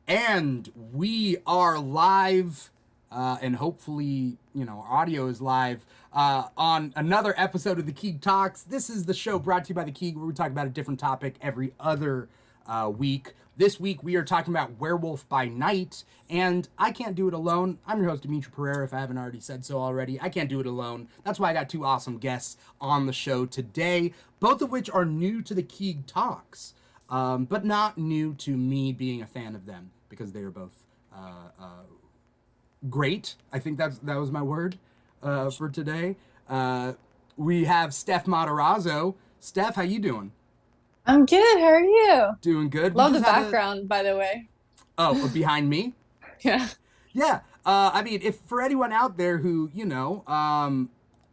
And we are live, and hopefully, our audio is live on another episode of the Keeg Talks. This is the show brought to you by the Keeg, where we talk about a different topic every other week. This week, we are talking about Werewolf by Night, and I can't do it alone. I'm your host, Dimitri Pereira, if I haven't already said so already. I can't do it alone. That's why I got two awesome guests on the show today, both of which are new to the Keeg Talks, but not new to me being a fan of them, because they are both great. I think that was my word for today. We have Steph Matarazzo. Steph, how you doing? I'm good. How are you? Doing good. Love the background, by the way. Oh, behind me? Yeah. Yeah. I mean, if for anyone out there who,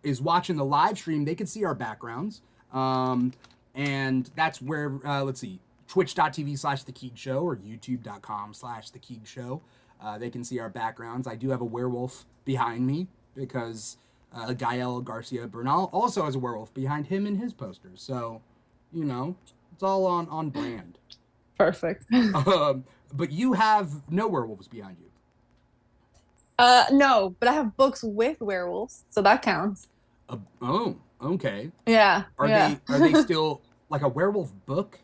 is watching the live stream, they can see our backgrounds. And that's where, let's see, twitch.tv/The Keeg Show or youtube.com/The Keeg Show. They can see our backgrounds. I do have a werewolf behind me because Gael Garcia Bernal also has a werewolf behind him in his posters. So, it's all on brand. Perfect. But you have no werewolves behind you. No, but I have books with werewolves, so that counts. Oh, okay. Yeah. Are they still like a werewolf book?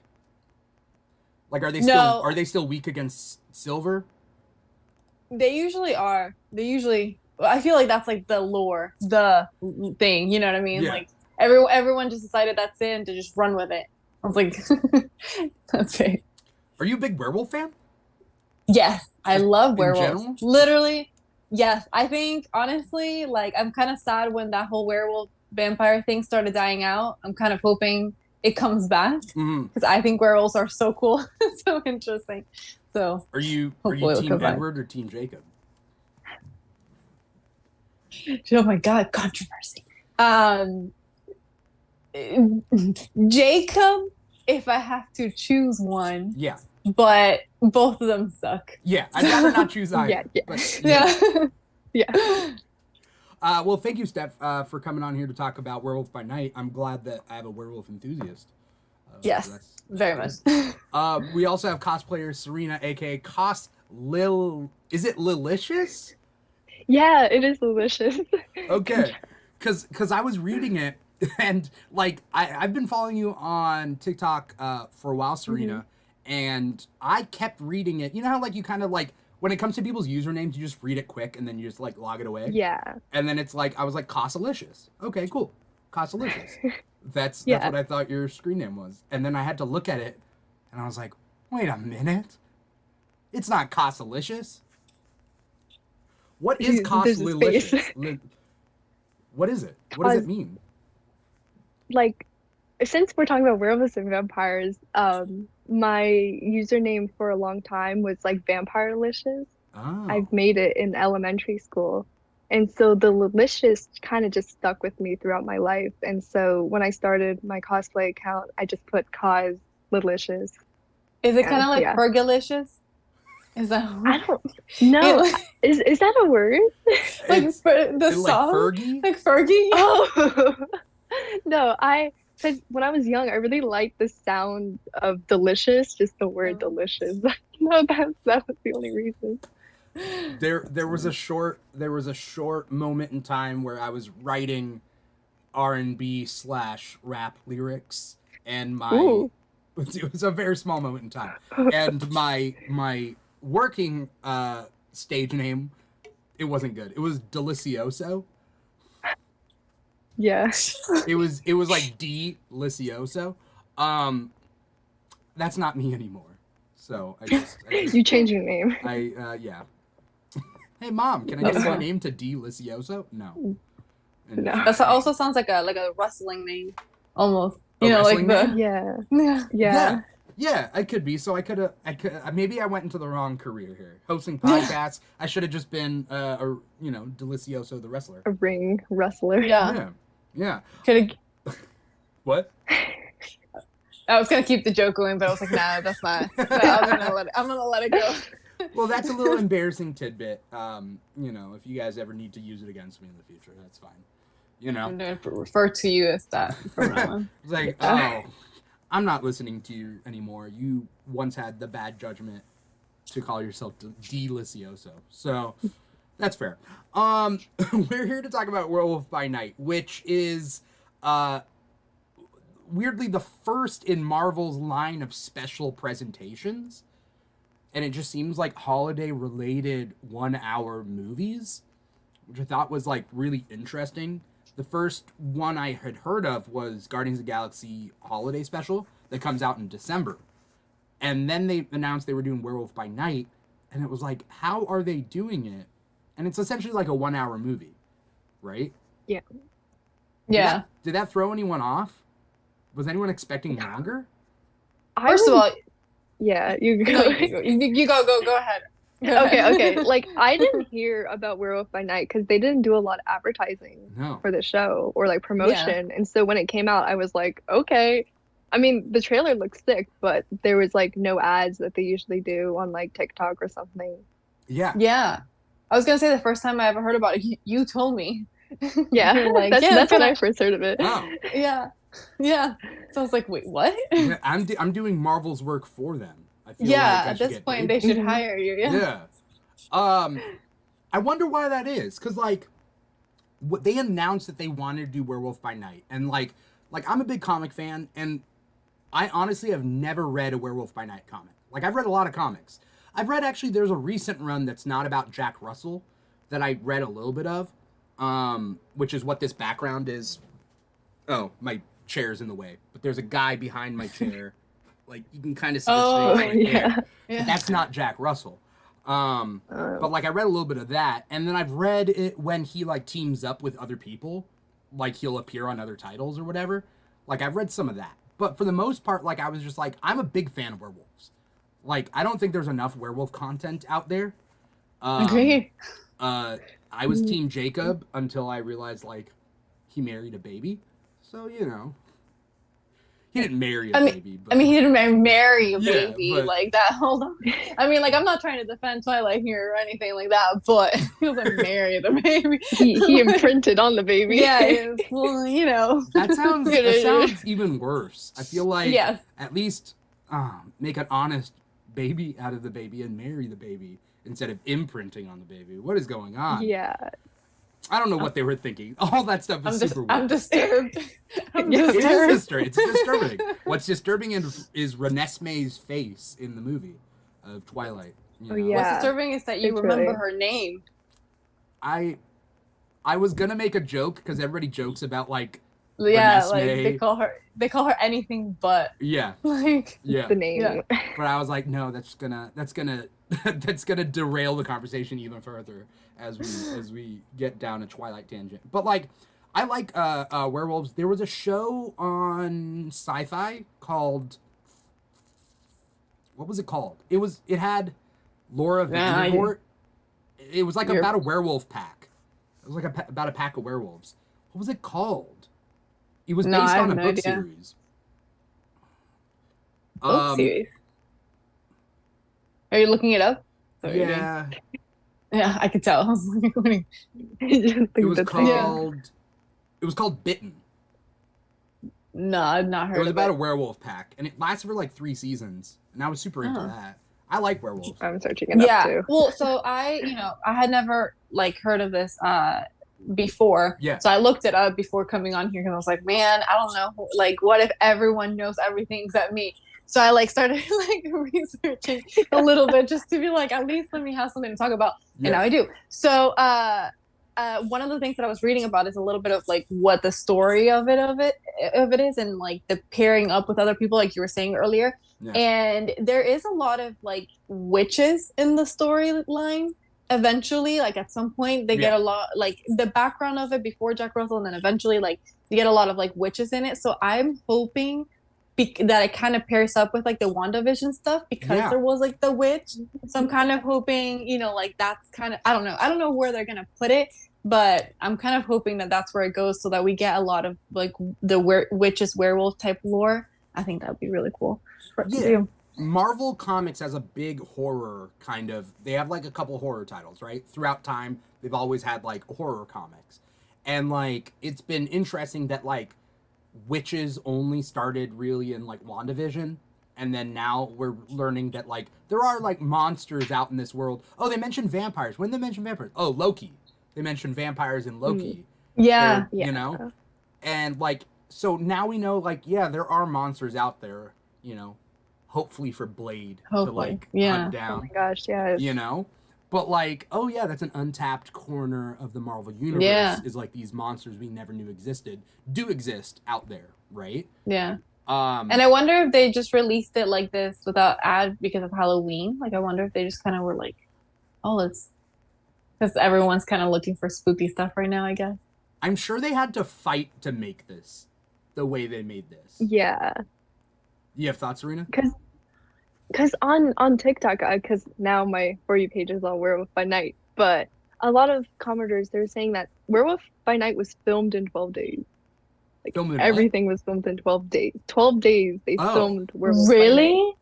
Like, are they still weak against silver? They usually are. I feel like that's like the lore, the thing. You know what I mean? Yeah. Like everyone just decided that's it and to just run with it. I was like, that's it. Are you a big werewolf fan? Yes, I love werewolves. General? Literally, yes. I think honestly, like I'm kind of sad when that whole werewolf vampire thing started dying out. I'm kind of hoping it comes back because I think werewolves are so cool, so interesting. So are you Team Edward or Team Jacob? Oh my God, controversy. Jacob, if I have to choose one. Yeah. But both of them suck. Yeah, I'd rather not choose either. Yeah. Well, thank you, Steph, for coming on here to talk about Werewolf by Night. I'm glad that I have a werewolf enthusiast. Yes, so very much. We also have cosplayer Serena, aka Is it Lilicious? Yeah, it is delicious. Okay, because I was reading it, and like I've been following you on TikTok for a while, Serena, and I kept reading it. You know how like you kind of like when it comes to people's usernames, you just read it quick and then you just like log it away. Yeah. And then it's like I was like Cossalicious. Okay, cool, Cossalicious. That's what I thought your screen name was, and then I had to look at it, and I was like, wait a minute, it's not Cossalicious. What is Cossalicious? What is it? What does it mean? Like, since we're talking about werewolves and vampires, my username for a long time was like Vampirelicious. Oh. I've made it in elementary school. And so the Lilicious kind of just stuck with me throughout my life. And so when I started my cosplay account, I just put Cos Lilicious. Is it kind of like Fergalicious? Is that I don't know. Is that a word? Like the song? Like Fergie? Like Fergie? Oh. No, because when I was young, I really liked the sound of delicious, just the word delicious. No, that was the only reason. There was a short moment in time where I was writing R&B/rap lyrics, and it was a very small moment in time, and my working stage name, it wasn't good. It was Delicioso. Yeah. It was like Delicioso. That's not me anymore. So I just you changed your name. Yeah. Hey mom, can I change my name to Delicioso? No. And No. That also sounds like a wrestling name, almost. Wrestling name? Yeah. Yeah, I could be. So I could maybe I went into the wrong career here. Hosting podcasts. I should have just been Delicioso the wrestler. A ring wrestler. Yeah. Could What? I was gonna keep the joke going, but I was like, nah, that's not. I'm gonna let it go. Well, that's a little embarrassing tidbit. If you guys ever need to use it against me in the future, that's fine. I'm gonna refer to you as that from now on. It's like, oh, I'm not listening to you anymore. You once had the bad judgment to call yourself delicioso. So that's fair. We're here to talk about Werewolf by Night, which is weirdly the first in Marvel's line of special presentations. And it just seems like holiday-related 1-hour movies, which I thought was, like, really interesting. The first one I had heard of was Guardians of the Galaxy Holiday Special that comes out in December. And then they announced they were doing Werewolf by Night, and it was like, how are they doing it? And it's essentially like a 1-hour movie, right? Yeah. Yeah. Did that throw anyone off? Was anyone expecting longer? First of all, yeah, you go. no, you go ahead. Okay. Like, I didn't hear about Werewolf by Night because they didn't do a lot of advertising for the show or like promotion. And so when it came out, I was like, okay. I mean, the trailer looks sick, but there was like no ads that they usually do on like TikTok or something. Yeah. Yeah. I was gonna say the first time I ever heard about it, you told me. Yeah, like, that's when I first heard of it. Oh. Yeah. So I was like, wait, what? Yeah, I'm doing Marvel's work for them. I feel yeah, like at this point they should hire you. Yeah. I wonder why that is, because like they announced that they wanted to do Werewolf by Night, and like I'm a big comic fan, and I honestly have never read a Werewolf by Night comic. Like, I've read a lot of comics. I've read, actually, there's a recent run that's not about Jack Russell that I read a little bit of, which is what this background is. Oh, my chair's in the way, but there's a guy behind my chair. Like, you can kind of see his face right there. But that's not Jack Russell. But, like, I read a little bit of that, and then I've read it when he, like, teams up with other people. Like, he'll appear on other titles or whatever. Like, I've read some of that. But for the most part, like, I was just like, I'm a big fan of werewolves. Like, I don't think there's enough werewolf content out there. Agree. I was Team Jacob until I realized, like, he married a baby. So, you know. He didn't marry a baby. But... I mean, he didn't marry a baby but... like that. Hold on. I mean, like, I'm not trying to defend Twilight here or anything like that, but he was like, marry the baby. He imprinted on the baby. Yeah, well, you know. That sounds even worse. I feel like at least make an honest baby out of the baby and marry the baby instead of imprinting on the baby. What is going on? Yeah. I don't know what they were thinking. All that stuff is super weird. I'm disturbed. It's disturbing. What's disturbing is Renesmee's face in the movie of Twilight. Oh, yeah. What's disturbing is that you remember her name. I was gonna make a joke because everybody jokes about like yeah, Renesmee. like they call her anything but the name. Yeah. But I was like, no, that's gonna derail the conversation even further as we get down a Twilight tangent. But like, I like werewolves. There was a show on Sci-Fi called, what was it called? It had Laura Vandervoort. It was like about a werewolf pack. It was like about a pack of werewolves. What was it called? It was based on a book series. Book series? Are you looking it up? Yeah. Yeah, I could tell. I was like, it was called Bitten. No, I've not heard of it. It was about a werewolf pack, and it lasted for like 3 seasons, and I was super into that. I like werewolves. I'm searching it up too. Well, so I had never like heard of this before. Yeah. So I looked it up before coming on here because I was like, man, I don't know, like, what if everyone knows everything except me? So I like started like researching a little bit just to be like, at least let me have something to talk about. Yeah. And now I do. So one of the things that I was reading about is a little bit of like what the story of it is, and like the pairing up with other people, like you were saying earlier. Yeah. And there is a lot of like witches in the storyline. Eventually, like at some point, they get a lot, like the background of it before Jack Russell, and then eventually, like you get a lot of like witches in it. So I'm hoping that it kind of pairs up with like the WandaVision stuff because there was like the witch. So I'm kind of hoping, like that's kind of, I don't know where they're gonna put it, but I'm kind of hoping that that's where it goes so that we get a lot of like the witches werewolf type lore. I think that would be really cool. Marvel Comics has a big horror kind of, they have like a couple horror titles, right? Throughout time, they've always had like horror comics. And like, it's been interesting that like witches only started really in like WandaVision. And then now we're learning that, like, there are, like, monsters out in this world. Oh, they mentioned vampires. When did they mention vampires? Oh, Loki. They mentioned vampires in Loki. Yeah. You know? And, like, so now we know, like, yeah, there are monsters out there, you know, hopefully for Blade to, like, hunt down. Oh my gosh, yes. You know? But, like, oh, yeah, that's an untapped corner of the Marvel Universe, is, like, these monsters we never knew existed do exist out there, right? Yeah. And I wonder if they just released it like this without ad because of Halloween. Like, I wonder if they just kind of were like, oh, let's... Because everyone's kind of looking for spooky stuff right now, I guess. I'm sure they had to fight to make this the way they made this. Yeah. You have thoughts, Serena? Because on TikTok, because now my For You page is all Werewolf by Night, but a lot of commenters, they're saying that Werewolf by Night was filmed in 12 days. Like, everything was filmed in 12 days. 12 days they filmed Werewolf by Night. Really?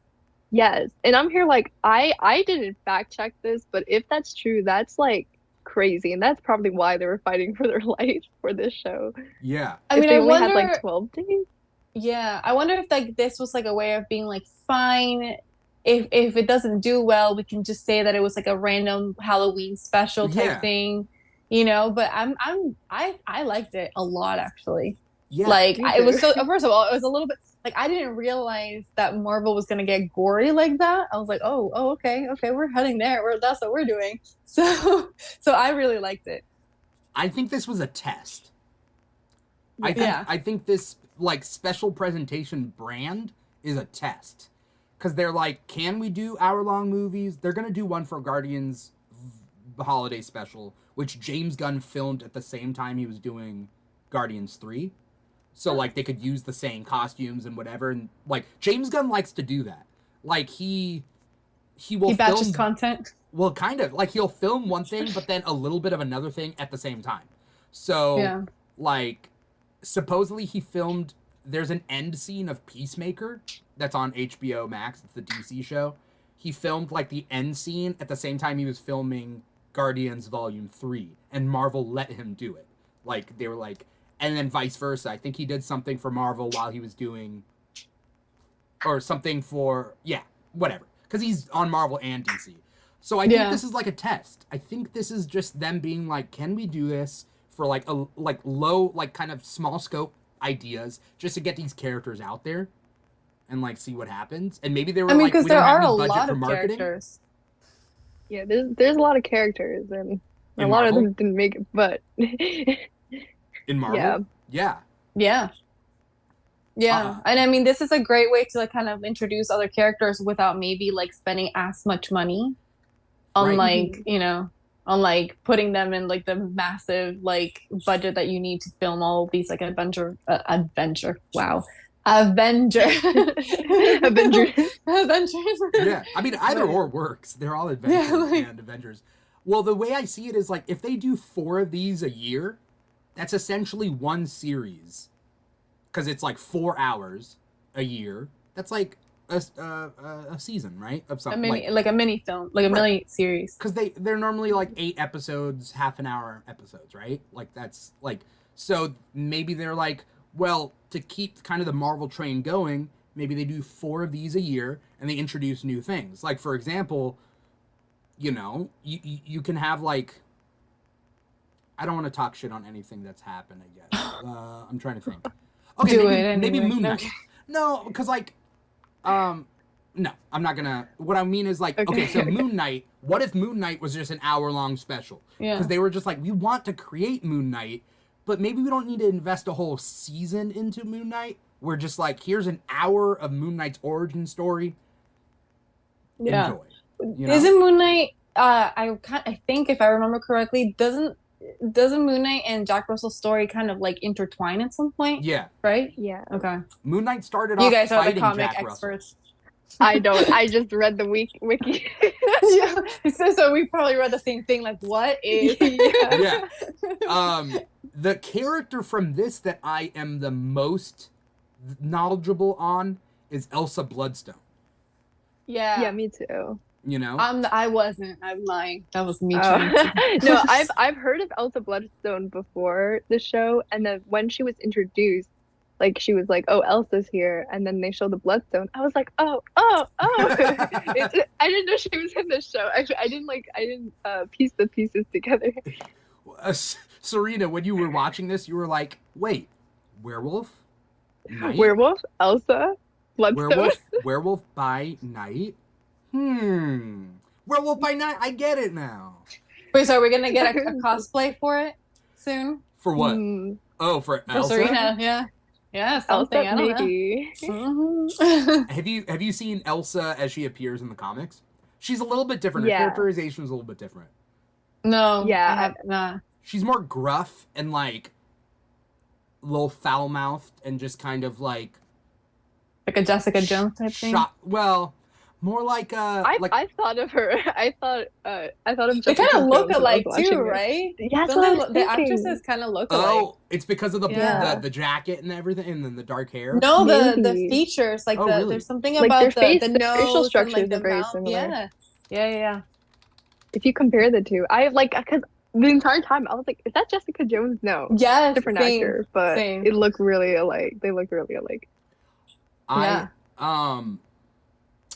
Yes. And I'm here like, I didn't fact check this, but if that's true, that's like crazy. And that's probably why they were fighting for their life for this show. Yeah. I mean, they only had like 12 days. Yeah. I wonder if like this was like a way of being like, fine, if it doesn't do well, we can just say that it was like a random Halloween special type thing, you know, but I liked it a lot, actually. Yeah, like it was so. First of all, it was a little bit like I didn't realize that Marvel was gonna get gory like that. I was like, oh, okay, we're heading there. That's what we're doing. So I really liked it. I think this was a test. I think this like special presentation brand is a test because they're like, can we do hour-long movies? They're gonna do one for Guardians holiday special, which James Gunn filmed at the same time he was doing Guardians 3. So, like, they could use the same costumes and whatever. And, like, James Gunn likes to do that. Like, he batches content. Well, kind of. Like, he'll film one thing, but then a little bit of another thing at the same time. So, like, supposedly he filmed... There's an end scene of Peacemaker that's on HBO Max. It's the DC show. He filmed, like, the end scene at the same time he was filming Guardians Volume 3. And Marvel let him do it. Like, they were like... And then vice versa. I think he did something for Marvel while he was doing... Or something for... Yeah, whatever. Because he's on Marvel and DC. So I think this is like a test. I think this is just them being like, can we do this for like a low, like kind of small scope ideas just to get these characters out there and like see what happens? And maybe they were like, we don't have any budget for marketing. Characters. Yeah, there's a lot of characters and a lot of them didn't make it, but... In Marvel? Yeah. And I mean, this is a great way to like kind of introduce other characters without maybe like spending as much money on like, you know, on like putting them in like the massive like budget that you need to film all of these like Avengers. Yeah. I mean, either or works. They're all Avengers and Avengers. Well, the way I see it is like, if they do 4 of these a year, that's essentially one series, because it's like 4 hours a year. That's like a season, right? Of something like a mini film, like a mini series. Because they're normally like 8 episodes, half an hour episodes, right? Like that's like, so maybe they're like, well, to keep kind of the Marvel train going, maybe they do 4 of these a year and they introduce new things. Like for example, you know, you can have like. I don't want to talk shit on anything that's happened, I guess. I'm trying to think. Okay, maybe Moon Knight. No, because like, no, I'm not gonna. What I mean is like, okay, so Moon Knight. What if Moon Knight was just an hour-long special? Yeah. Because they were just like, we want to create Moon Knight, but maybe we don't need to invest a whole season into Moon Knight. We're just like, here's an hour of Moon Knight's origin story. Yeah. Enjoy. You know? Isn't Moon Knight? I think if I remember correctly, doesn't Moon Knight and Jack Russell's story kind of like intertwine at some point? Yeah. Right? Yeah. Okay. Moon Knight started off You guys are the fighting comic Jack experts. Russell. I don't. I just read the wiki. So we probably read the same thing. Like, what is? Yeah. The character from this that I am the most knowledgeable on is Elsa Bloodstone. Yeah. Yeah, me too. You know, I wasn't. I'm lying. That was me. No, I've heard of Elsa Bloodstone before the show, and then when she was introduced, like she was like, "Oh, Elsa's here," and then they showed the bloodstone. I was like, "Oh!" I didn't know she was in this show. Actually, I didn't piece the pieces together. Serena, when you were watching this, you were like, "Wait, werewolf, night? Werewolf, Elsa, bloodstone, werewolf by night. Werewolf by night. I get it now." Wait, so are we gonna get a cosplay for it soon? For what? Oh, for Elsa? Serena, yeah, something. Elsa, I don't know. Have you seen Elsa as she appears in the comics? She's a little bit different. Her characterization is a little bit different. No. Yeah. I have not. She's more gruff and like a little foul mouthed and just kind of like a Jessica Jones type thing. Well, more like I thought of her. I thought of Jessica. They kind of look Jones alike too, right? Yeah, the actresses kind of look alike. Oh, it's because of the jacket and everything, and then the dark hair. No, the features, like really? There's something about the nose, facial structures and, like, are very mouth. similar. Yeah. If you compare the two, I like because the entire time I was like, "Is that Jessica Jones?" No, yes, different actor, but it looked really alike. They look really alike.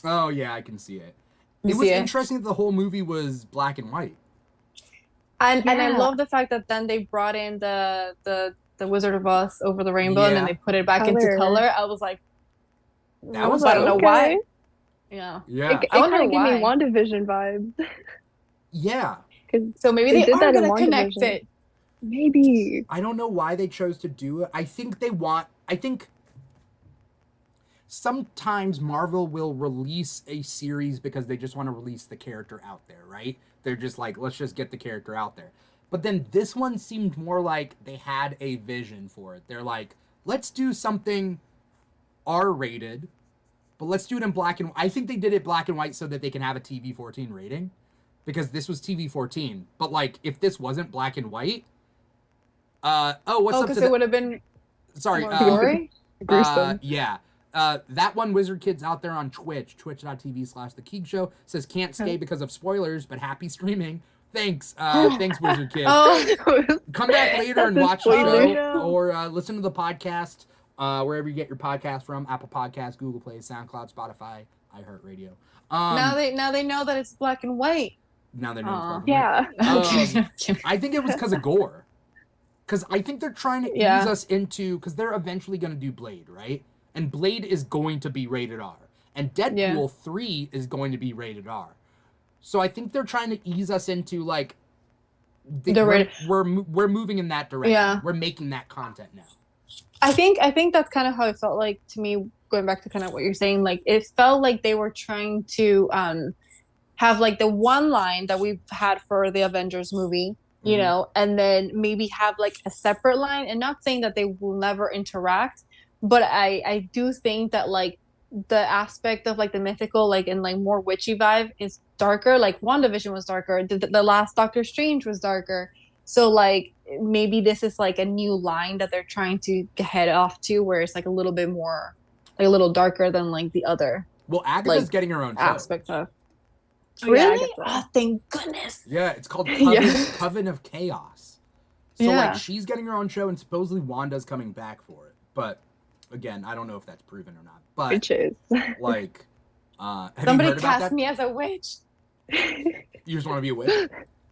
Oh yeah, I can see it. It was interesting that the whole movie was black and white. And I love the fact that then they brought in the Wizard of Oz over the rainbow and then they put it back into color. I was like, that was I don't know why. Yeah. It kind of gave me WandaVision vibes. Yeah. So maybe they are going to connect it. Maybe. I don't know why they chose to do it. I think sometimes Marvel will release a series because they just want to release the character out there, right? They're just like, let's just get the character out there. But then this one seemed more like they had a vision for it. They're like, let's do something R-rated, but let's do it in black and white. I think they did it black and white so that they can have a TV-14 rating, because this was TV-14. But like, if this wasn't black and white, what's up to because it would have been gory? Yeah. That one Wizard Kid's out there on Twitch, twitch.tv/The Keeg Show, says can't stay because of spoilers, but happy streaming. Thanks. Thanks, Wizard Kid. Come back later and watch the show, or listen to the podcast wherever you get your podcast from: Apple Podcasts, Google Play, SoundCloud, Spotify, iHeartRadio. Now they know that it's black and white. Now they know it's black and white. I think it was because of gore. Because I think they're trying to ease us into, because they're eventually going to do Blade, right? And Blade is going to be rated R. And Deadpool 3 is going to be rated R. So I think they're trying to ease us into, like, we're moving in that direction. Yeah. We're making that content now. I think that's kind of how it felt like to me, going back to kind of what you're saying. Like, it felt like they were trying to have, like, the one line that we've had for the Avengers movie, you know, and then maybe have, like, a separate line. And not saying that they will never interact, but I do think that, like, the aspect of, like, the mythical, like, and, like, more witchy vibe is darker. Like, WandaVision was darker. The last Doctor Strange was darker. So, like, maybe this is, like, a new line that they're trying to head off to, where it's, like, a little bit more, like, a little darker than, like, the other. Well, Agatha's, like, getting her own show. Aspect of. Really? Oh, thank goodness. Yeah, it's called Coven of Chaos. So, like, she's getting her own show, and supposedly Wanda's coming back for it. But again, I don't know if that's proven or not. But witches, like, somebody cast me as a witch. You just want to be a witch?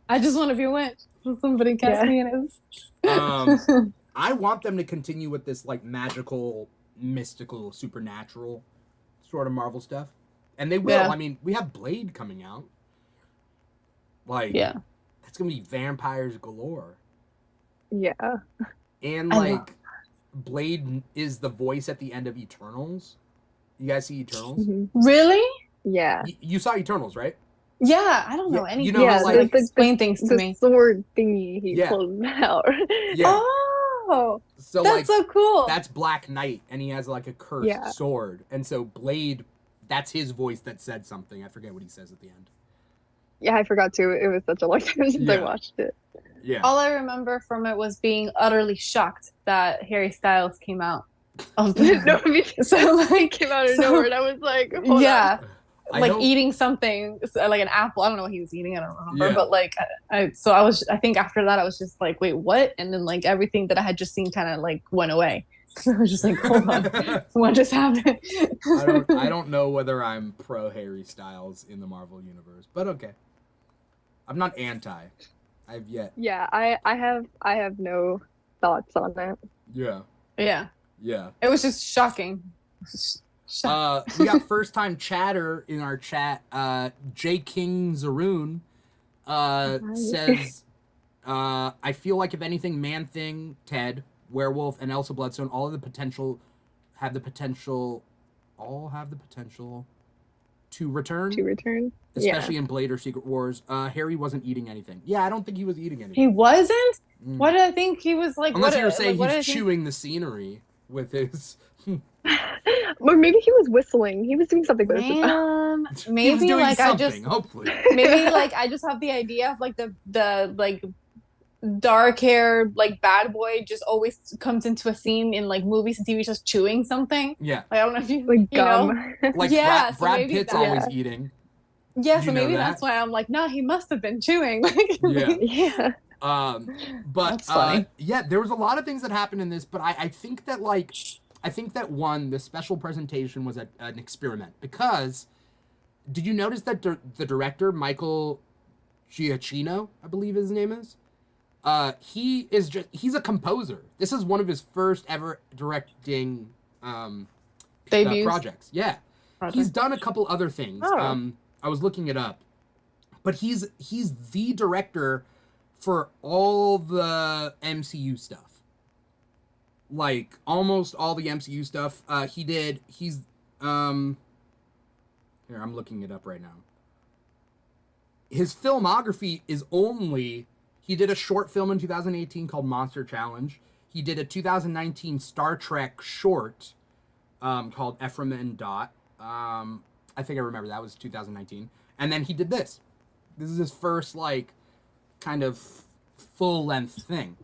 I just want to be a witch. Somebody cast me as. I want them to continue with this, like, magical, mystical, supernatural sort of Marvel stuff, and they will. I mean, we have Blade coming out. Like, that's gonna be vampires galore. Yeah, and like. Blade is the voice at the end of Eternals. You guys see Eternals? Mm-hmm. Really? Yeah. You saw Eternals, right? Yeah, I don't know anything. You know how, like, explain things to me. The sword thingy he pulled out. Oh, so that's so cool. That's Black Knight, and he has, like, a cursed sword. And so Blade, that's his voice that said something. I forget what he says at the end. Yeah, I forgot too. It was such a long time since I watched it. Yeah. All I remember from it was being utterly shocked that Harry Styles came out. So, like, came out of nowhere, and I was like, hold on. Like eating something, like an apple. I don't know what he was eating. I don't remember. But like, I think after that I was just like, wait, what? And then, like, everything that I had just seen kind of, like, went away. I was just like, hold on, what just happened? I don't know whether I'm pro Harry Styles in the Marvel universe, but okay. I'm not anti. I've yet. Yeah, I have no thoughts on that. Yeah. Yeah. Yeah. It was just shocking. We got first time chatter in our chat. J King Zaroon says, I feel like if anything, Man Thing, Ted, Werewolf, and Elsa Bloodstone all have the potential to return. Especially in Blade or Secret Wars. Harry wasn't eating anything. Yeah, I don't think he was eating anything. He wasn't? What did I think he was like? Unless you were saying he's chewing the scenery with his... Or maybe he was whistling. He was doing something with his mouth. Maybe like hopefully. Maybe like I just have the idea of like the like dark hair like bad boy just always comes into a scene in like movies and TV just chewing something. Yeah. Like, I don't know if you like gum. Like yeah, Brad Pitt's always eating. Yeah, so maybe that's why I'm like, no, he must have been chewing. Yeah. But yeah, there was a lot of things that happened in this, but I think that one, the special presentation was an experiment, because did you notice that the director, Michael Giacchino, I believe his name is, he's a composer. This is one of his first ever directing projects. Yeah. He's done a couple other things. I was looking it up, but he's the director for all the MCU stuff. Like almost all the MCU stuff. Here, I'm looking it up right now. His filmography is he did a short film in 2018 called Monster Challenge. He did a 2019 Star Trek short called Ephraim and Dot. I think I remember that was 2019. And then he did this. This is his first, like, kind of full-length thing.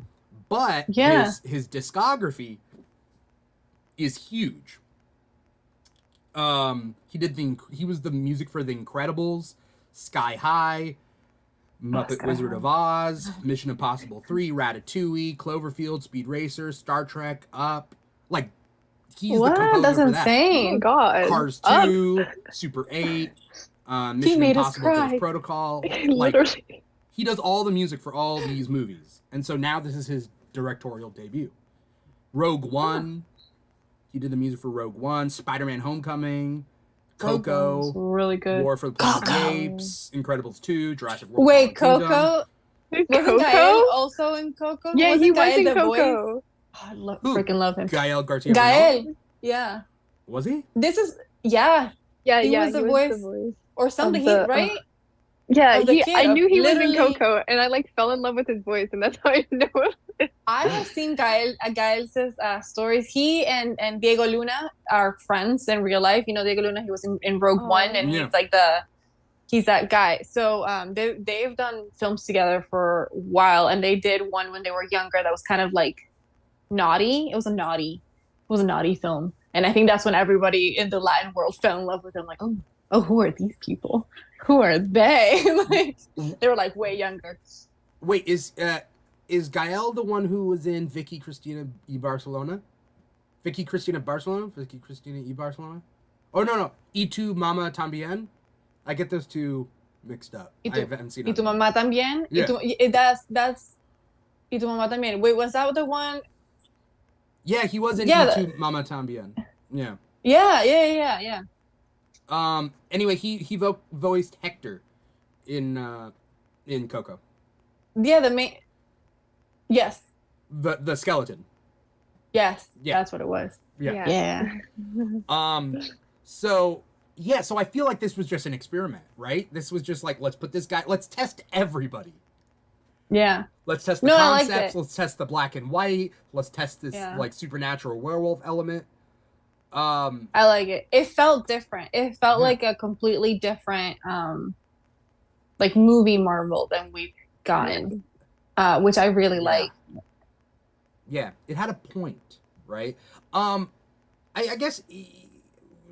But his discography is huge. He was the music for The Incredibles, Sky High, Muppet Wizard of Oz, Mission Impossible 3, Ratatouille, Cloverfield, Speed Racer, Star Trek, Up. Like, he's the composer That's for that. insane. Oh, God. Cars 2, Super 8, Mission Impossible Ghost Protocol. Literally. He does all the music for all these movies. And so now this is his directorial debut. Rogue One. He did the music for Rogue One, Spider-Man Homecoming, Coco, really good. War for the Planet of the Apes, Incredibles 2, Jurassic World. Wait, Coco? Wasn't Gael also in Coco? Yeah, he was in Coco. Oh, I freaking love him. Gael Garcia. Gael, yeah. Was he? Yeah. He was the voice or something, right? Yeah, I knew he was in Coco, and I like fell in love with his voice, and that's how I know him. I have seen Gael's stories. He and Diego Luna are friends in real life. You know, Diego Luna, he was in Rogue One, and he's like he's that guy. So they've done films together for a while, and they did one when they were younger that was kind of like naughty. It was a naughty film, and I think that's when everybody in the Latin world fell in love with him. Like, oh, who are these people? Who are they? Like, they were like way younger. Wait, is Gael the one who was in Vicky Cristina y Barcelona? Vicky Cristina Barcelona? Oh, no. Y tu mamá también? I get those two mixed up. I haven't seen it. Y tu mamá también? Yeah. That's Y tu mamá también. Wait, was that the one? Yeah, he was in Y tu mamá también. Yeah. Yeah. Anyway, he voiced Hector in Coco. Yeah, the main. Yes. The skeleton. Yes. Yeah. That's what it was. Yeah. So I feel like this was just an experiment, right? This was just like, let's test everybody. Yeah. Let's test the concepts. Let's test the black and white. Let's test this like supernatural werewolf element. I like it. It felt different. It felt like a completely different like movie Marvel than we've gotten, which I really like. Yeah, it had a point, right? I guess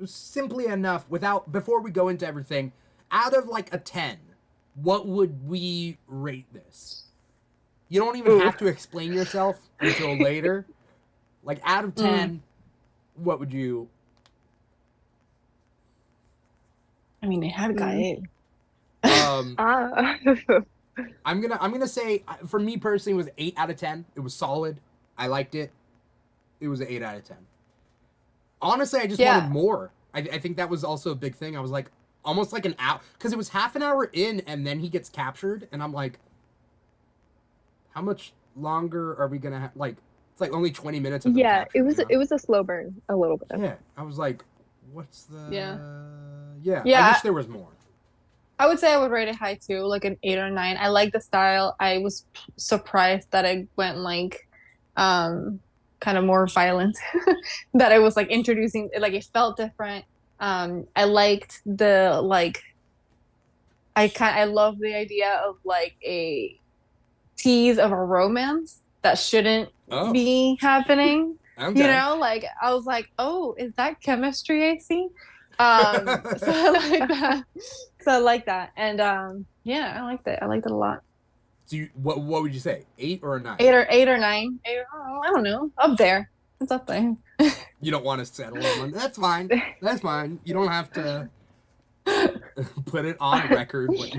simply enough, before we go into everything, out of like a 10, what would we rate this? You don't even have to explain yourself until later. Like out of 10, what would you? I mean, it had got it. I'm gonna say for me personally, it was 8 out of 10. It was solid. I liked it. It was an 8 out of 10. Honestly, I just wanted more. I think that was also a big thing. I was like, almost like an hour, because it was half an hour in, and then he gets captured, and I'm like, how much longer are we gonna have? Like, it's like only 20 minutes of it was a slow burn a little bit. Yeah, I was like, what's the? Yeah. I wish there was more. I would say I would rate it high too, like an 8 or 9. I like the style. I was surprised that it went like kind of more violent, that it was like introducing, like it felt different. I liked the like, I love the idea of like a tease of a romance that shouldn't be happening. Okay. You know, like I was like, oh, is that chemistry I see? So I like that. So I like that, and yeah, I liked it. I liked it a lot. So what would you say? 8 or a 9? 8 or 9. I don't know. Up there. It's up there. You don't want to settle on. That's fine. That's fine. You don't have to put it on record what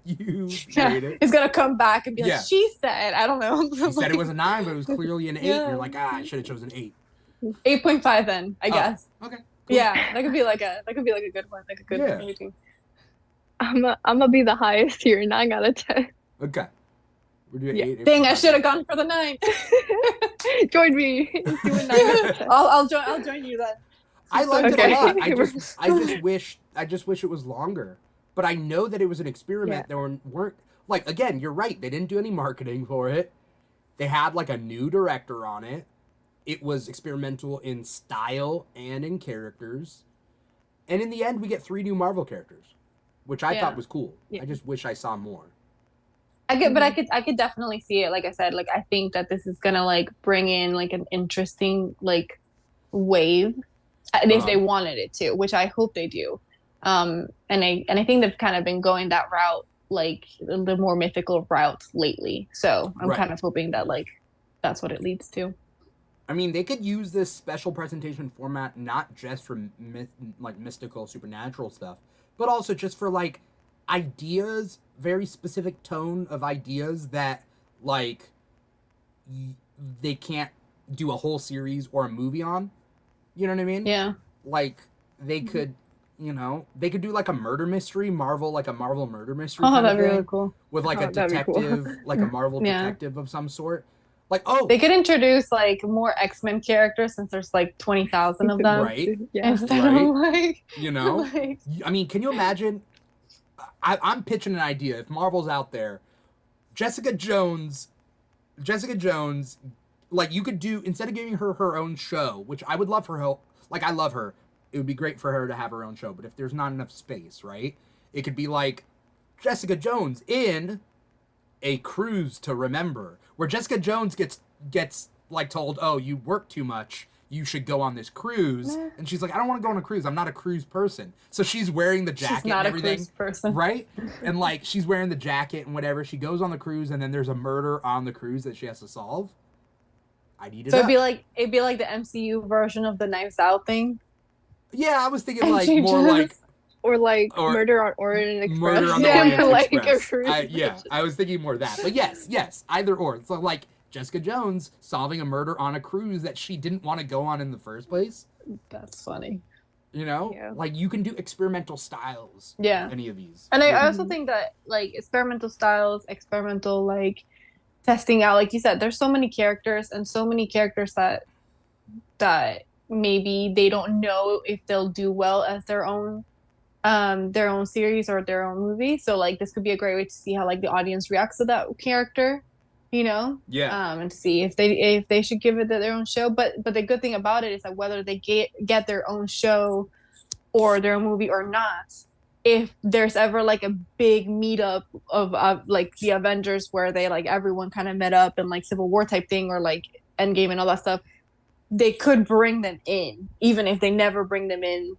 you rated. It's gonna come back and be like, she said, I don't know. She said it was a 9, but it was clearly an 8. And you're like, I should have chosen 8. 8.5 then, I guess. Okay. Cool. Yeah, that could be like a good one, like a good rating. I'm gonna be the highest here, 9 out of 10. Okay. We're doing 8. Dang, I should have gone for the 9. Join me. Doing 9 out of 10. I'll join you then. I liked it a lot. I just wish it was longer. But I know that it was an experiment. There weren't like, again, you're right. They didn't do any marketing for it. They had like a new director on it. It was experimental in style and in characters. And in the end, we get 3 new Marvel characters, which I thought was cool. Yeah. I just wish I saw more. But I could definitely see it. Like I said, like I think that this is gonna like bring in like an interesting like wave, if they wanted it to, which I hope they do. And I think they've kind of been going that route, like the more mythical route lately. So I'm kind of hoping that like that's what it leads to. I mean, they could use this special presentation format not just for mystical, supernatural stuff, but also just for like ideas, very specific tone of ideas that like they can't do a whole series or a movie on. You know what I mean? Yeah. Like they could, they could do like a murder mystery, like a Marvel murder mystery. Oh, that'd be really cool. With like a detective, like a Marvel detective of some sort. Like, they could introduce like more X-Men characters since there's like 20,000 of them. Right. Yeah. Instead of like, I mean, can you imagine? I'm pitching an idea. If Marvel's out there, Jessica Jones, like you could do, instead of giving her own show, which I would love for her, like I love her, it would be great for her to have her own show. But if there's not enough space, right? It could be like Jessica Jones in A Cruise to Remember, where Jessica Jones gets like told, oh, you work too much, you should go on this cruise. And she's like, I don't want to go on a cruise. I'm not a cruise person. So she's wearing the jacket and everything. She's not a cruise person. Right? And like, she's wearing the jacket and whatever. She goes on the cruise and then there's a murder on the cruise that she has to solve. I need it. So it'd be like the MCU version of the Knives Out thing. Yeah, I was thinking like more like... Or Murder on Orient Express. Murder on the Orient like Express. A cruise I was thinking more of that. But yes, either or. So like Jessica Jones solving a murder on a cruise that she didn't want to go on in the first place. That's funny. Like you can do experimental styles. Yeah. Any of these. And I also think that like experimental styles, experimental like testing out, like you said, there's so many characters that maybe they don't know if they'll do well as their own series or their own movie. So like this could be a great way to see how like the audience reacts to that character, and to see if they should give it their own show. But the good thing about it is that whether they get their own show or their own movie or not, if there's ever like a big meetup of like the Avengers where they like everyone kind of met up and like Civil War type thing, or like Endgame and all that stuff, they could bring them in, even if they never bring them in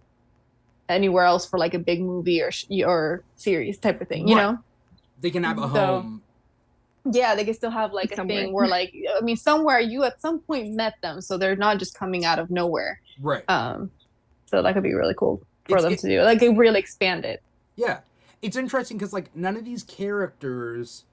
anywhere else for like a big movie or series type of thing, you know? They can have a home Yeah, they could still have like a thing where like, I mean, somewhere you at some point met them, so they're not just coming out of nowhere. Right. So that could be really cool for them to do. Like, they really expand it. Yeah. It's interesting because, like, none of these characters,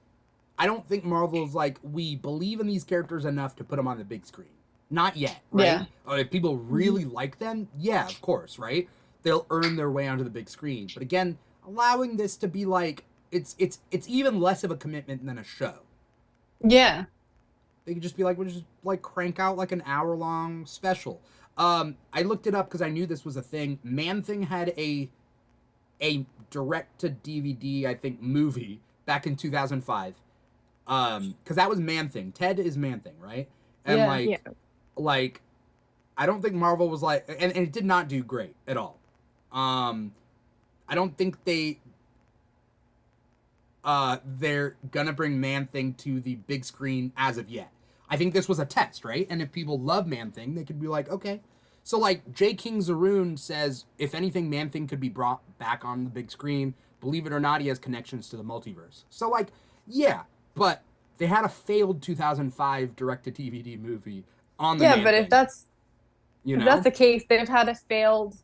I don't think Marvel's like, we believe in these characters enough to put them on the big screen. Not yet, right? Yeah. If people really like them, yeah, of course, right? They'll earn their way onto the big screen. But again, allowing this to be like, it's even less of a commitment than a show. Yeah. They could just be like, we'll just like crank out like an hour-long special. I looked it up because I knew this was a thing. Man-Thing had a direct-to-DVD, I think, movie back in 2005. Because that was Man-Thing. Ted is Man-Thing, right? And like, I don't think Marvel was like, and it did not do great at all. I don't think they're gonna bring Man-Thing to the big screen as of yet. I think this was a test, right? And if people love Man-Thing, they could be like, okay. So, like, J. King Zaroon says, if anything, Man-Thing could be brought back on the big screen. Believe it or not, he has connections to the multiverse. So, like, yeah, but they had a failed 2005 direct-to-DVD movie on the Man-Thing. But if that's, if that's the case, they've had a failed...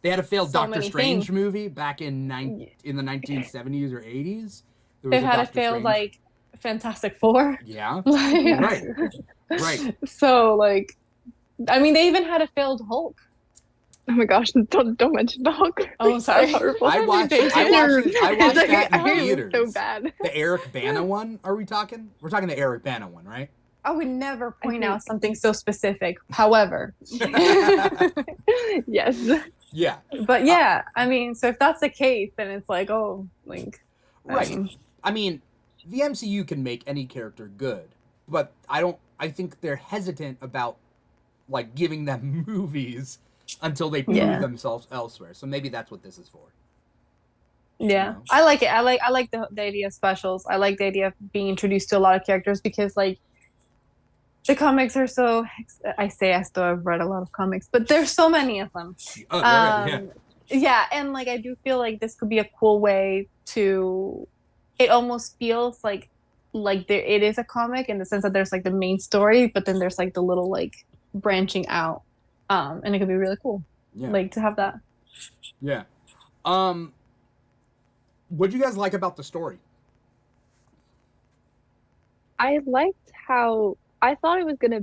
They had a failed Doctor Strange movie back in the 1970s or 80s. They've had a failed, like, Fantastic Four. Yeah. Like, right. So, like, I mean, they even had a failed Hulk. Oh my gosh! Don't mention the Hulk. Oh, sorry. I watched that in theaters. So bad. The Eric Bana one. Are we talking? We're talking the Eric Bana one, right? I would never point out something so specific. However. Yes. Yeah. But yeah, I mean, so if that's the case, then it's like, oh, like. Right. I mean, the MCU can make any character good, but I think they're hesitant about, like, giving them movies until they prove themselves elsewhere. So maybe that's what this is for. Yeah. You know? I like it. I like the idea of specials. I like the idea of being introduced to a lot of characters because, like, the comics are so... I still have read a lot of comics, but there's so many of them. Oh, right, yeah, and, like, I do feel like this could be a cool way to... It almost feels like it is a comic in the sense that there's, like, the main story, but then there's, like, the little, like, branching out. And it could be really cool, like, to have that. Yeah. What'd you guys like about the story? I liked how... I thought it was gonna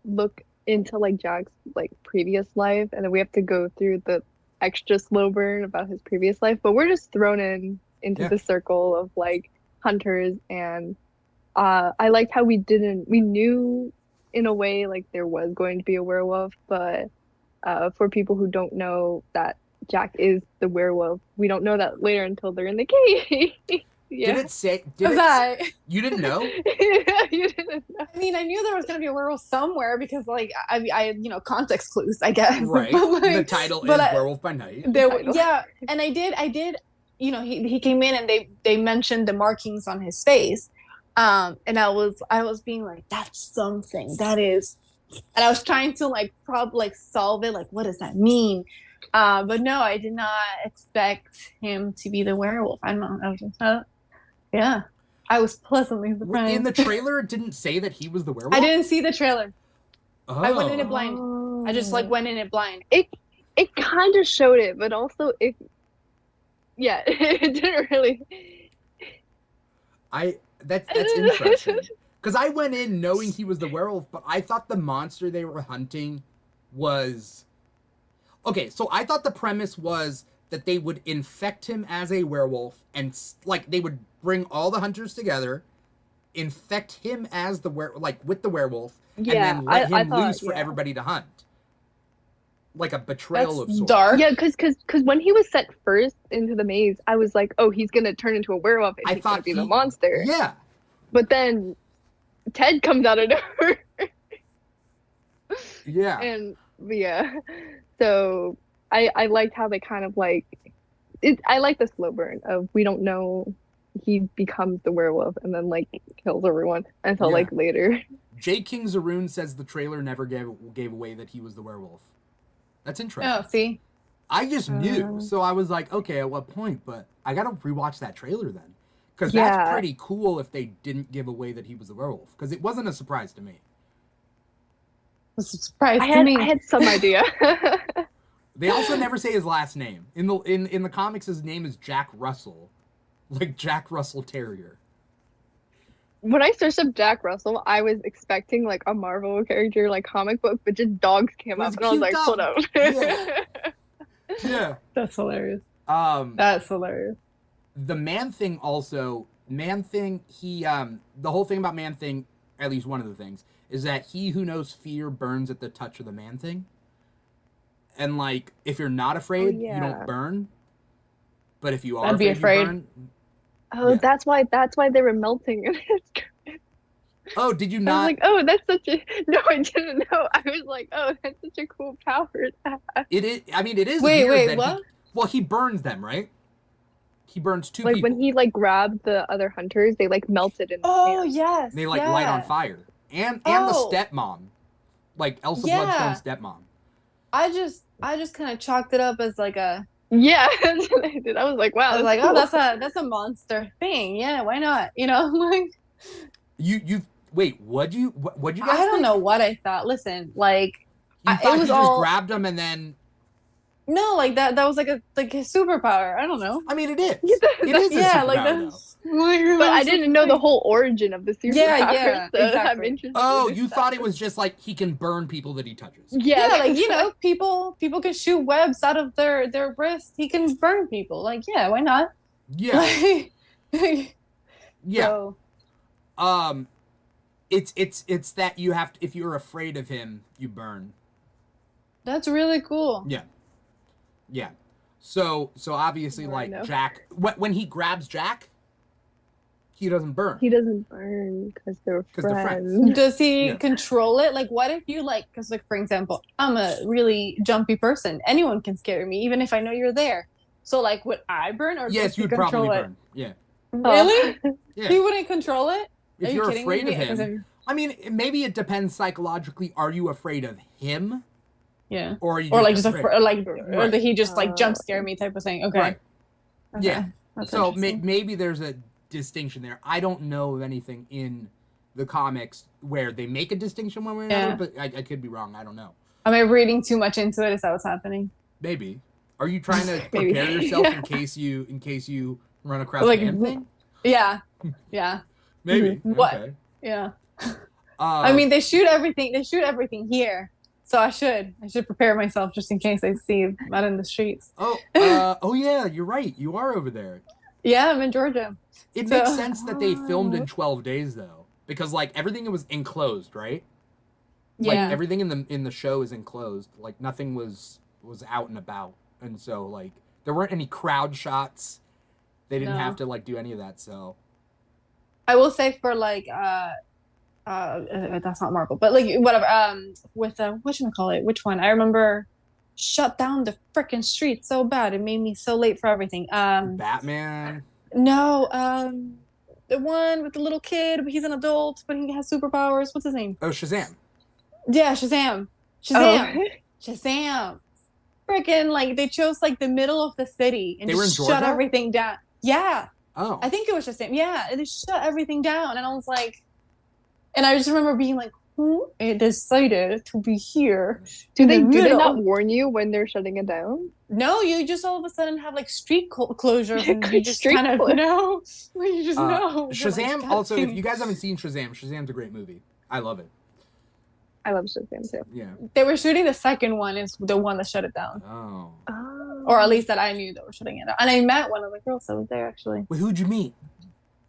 look into, like, Jack's, like, previous life, and then we have to go through the extra slow burn about his previous life, but we're just thrown into the circle of, like, hunters, and I liked how we knew in a way, like, there was going to be a werewolf, but for people who don't know that Jack is the werewolf, we don't know that later until they're in the cave. Yeah. Did it say? You didn't know? You didn't know. I mean, I knew there was going to be a werewolf somewhere because, like, I context clues, I guess. Right. But, like, the title is Werewolf by Night. Yeah, and I did. You know, he came in and they mentioned the markings on his face, and I was being like, that's something. That is, and I was trying to like solve it. Like, what does that mean? But no, I did not expect him to be the werewolf. I don't know. I was just, yeah, I was pleasantly surprised. In the trailer, it didn't say that he was the werewolf? I didn't see the trailer. Oh. I went in it blind. I just like went in it blind. It kind of showed it, but also it didn't really. That's interesting. Because I went in knowing he was the werewolf, but I thought the monster they were hunting was... Okay, so I thought the premise was that they would infect him as a werewolf and, like, they would bring all the hunters together, infect him as the with the werewolf, and then let him loose for everybody to hunt. Like a betrayal of sorts. Dark. Yeah, because when he was set first into the maze, I was like, oh, he's gonna turn into a werewolf and he's gonna be the monster. Yeah. But then Ted comes out of nowhere. Yeah. And so I liked how they kind of like it. I like the slow burn of we don't know he becomes the werewolf and then like kills everyone until like later. J. King Zaroon says the trailer never gave away that he was the werewolf. That's interesting. Oh, see? I just knew, so I was like, okay, at what point? But I gotta rewatch that trailer then. Because that's pretty cool if they didn't give away that he was a werewolf. Because it wasn't a surprise to me. It was a surprise to me. I had some idea. They also never say his last name. In the comics, his name is Jack Russell. Like Jack Russell Terrier. When I searched up Jack Russell, I was expecting like a Marvel character, like comic book, but just dogs came up, and I was like, hold up. Yeah. That's hilarious. That's hilarious. The Man-Thing also, Man-Thing, he, the whole thing about Man-Thing, at least one of the things, is that he who knows fear burns at the touch of the Man-Thing. And, like, if you're not afraid, you don't burn. But if you are afraid, you burn. Oh, that's why they were melting. Oh, did you not? I was like, oh, that's such a... No, I didn't know. I was like, oh, that's such a cool power. It is, I mean, it is weird that what? He burns them, right? He burns two people. people. Like, when he, like, grabbed the other hunters, they, like, melted in his hands. Yes. They, like, light on fire. And the stepmom. Like, Elsa Bloodstone's stepmom. I just kind of chalked it up as, like, a... Yeah, that's what I did. I was like, wow. I was like, cool. Oh, that's a monster thing. Yeah, why not? You know, like... Wait, what'd you guys I don't think? know what I thought. Listen, like... You thought he just grabbed him and then... No, like that was like a superpower. I don't know. I mean, it is. It is a superpower, like that. But I didn't know the whole origin of the superpower. Yeah, so exactly. I'm interested. Oh, you thought it was just like he can burn people that he touches. Yeah, like, you know, people can shoot webs out of their wrists. He can burn people. Like, yeah, why not? Yeah. Yeah. So, it's that you have to, if you're afraid of him, you burn. That's really cool. Yeah. Yeah. So obviously, like, Jack, when he grabs Jack, he doesn't burn. He doesn't burn because they're friends. Does he control it? Like, what if you, like, because, like, for example, I'm a really jumpy person. Anyone can scare me, even if I know you're there. So, like, would I burn or yes, you'd probably burn. Yeah. Really? Yeah. He wouldn't control it? If you're afraid of him. I mean, maybe it depends psychologically. Are you afraid of him? Yeah. Or are you or did he just like jump scare me type of thing? Okay. Right. Yeah. That's so maybe there's a distinction there. I don't know of anything in the comics where they make a distinction one way or another, but I could be wrong. I don't know. Am I reading too much into it? Is that what's happening? Maybe. Are you trying to prepare yourself in case you run across like anything? Yeah. Yeah. Maybe. What? Okay. Yeah. I mean, they shoot everything. They shoot everything here. So I should prepare myself just in case I see him out in the streets. Oh, yeah, you're right. You are over there. Yeah, I'm in Georgia. It makes sense that they filmed in 12 days though, because like everything was enclosed, right? Yeah. Like everything in the show is enclosed. Like nothing was out and about, and so like there weren't any crowd shots. They didn't have to like do any of that. So I will say for like that's not Marvel, but like whatever. With whatchamacallit, which one? I remember shut down the freaking street so bad. It made me so late for everything. Batman. No, the one with the little kid. He's an adult, but he has superpowers. What's his name? Oh, Shazam. Yeah, Shazam. Shazam. Freaking like they chose like the middle of the city and just shut everything down. Yeah. Oh. I think it was Shazam. Yeah, and they shut everything down, and I was like. And I just remember being like, who decided to be here? Do they not warn you when they're shutting it down? No, you just all of a sudden have like street closures and you just kind of know. You just know. Shazam, like, also, if you guys haven't seen Shazam, Shazam's a great movie. I love it. I love Shazam too. Yeah. They were shooting the second one, is the one that shut it down. Oh. Or at least that I knew they were shutting it down. And I met one of the girls that was there actually. Wait, who'd you meet?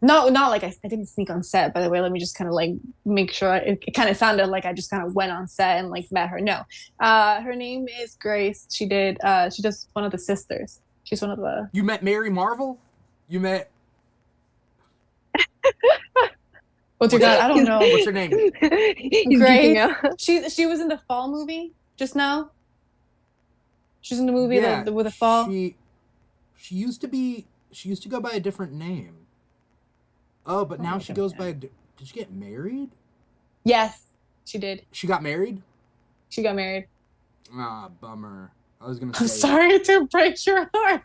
No, not like I didn't sneak on set, by the way. Let me just kind of like make sure. It kind of sounded like I just kind of went on set and like met her. No. Her name is Grace. She does one of the sisters. She's one of the... You met Mary Marvel? You met... What's your God? I don't know. What's her name? Grace. She was in the Fall movie just now. She's in the movie with the Fall. She used to go by a different name. Oh, but now she goes by... Did she get married? Yes, she did. She got married? She got married. Ah, bummer. I was gonna say. I'm sorry to break your heart.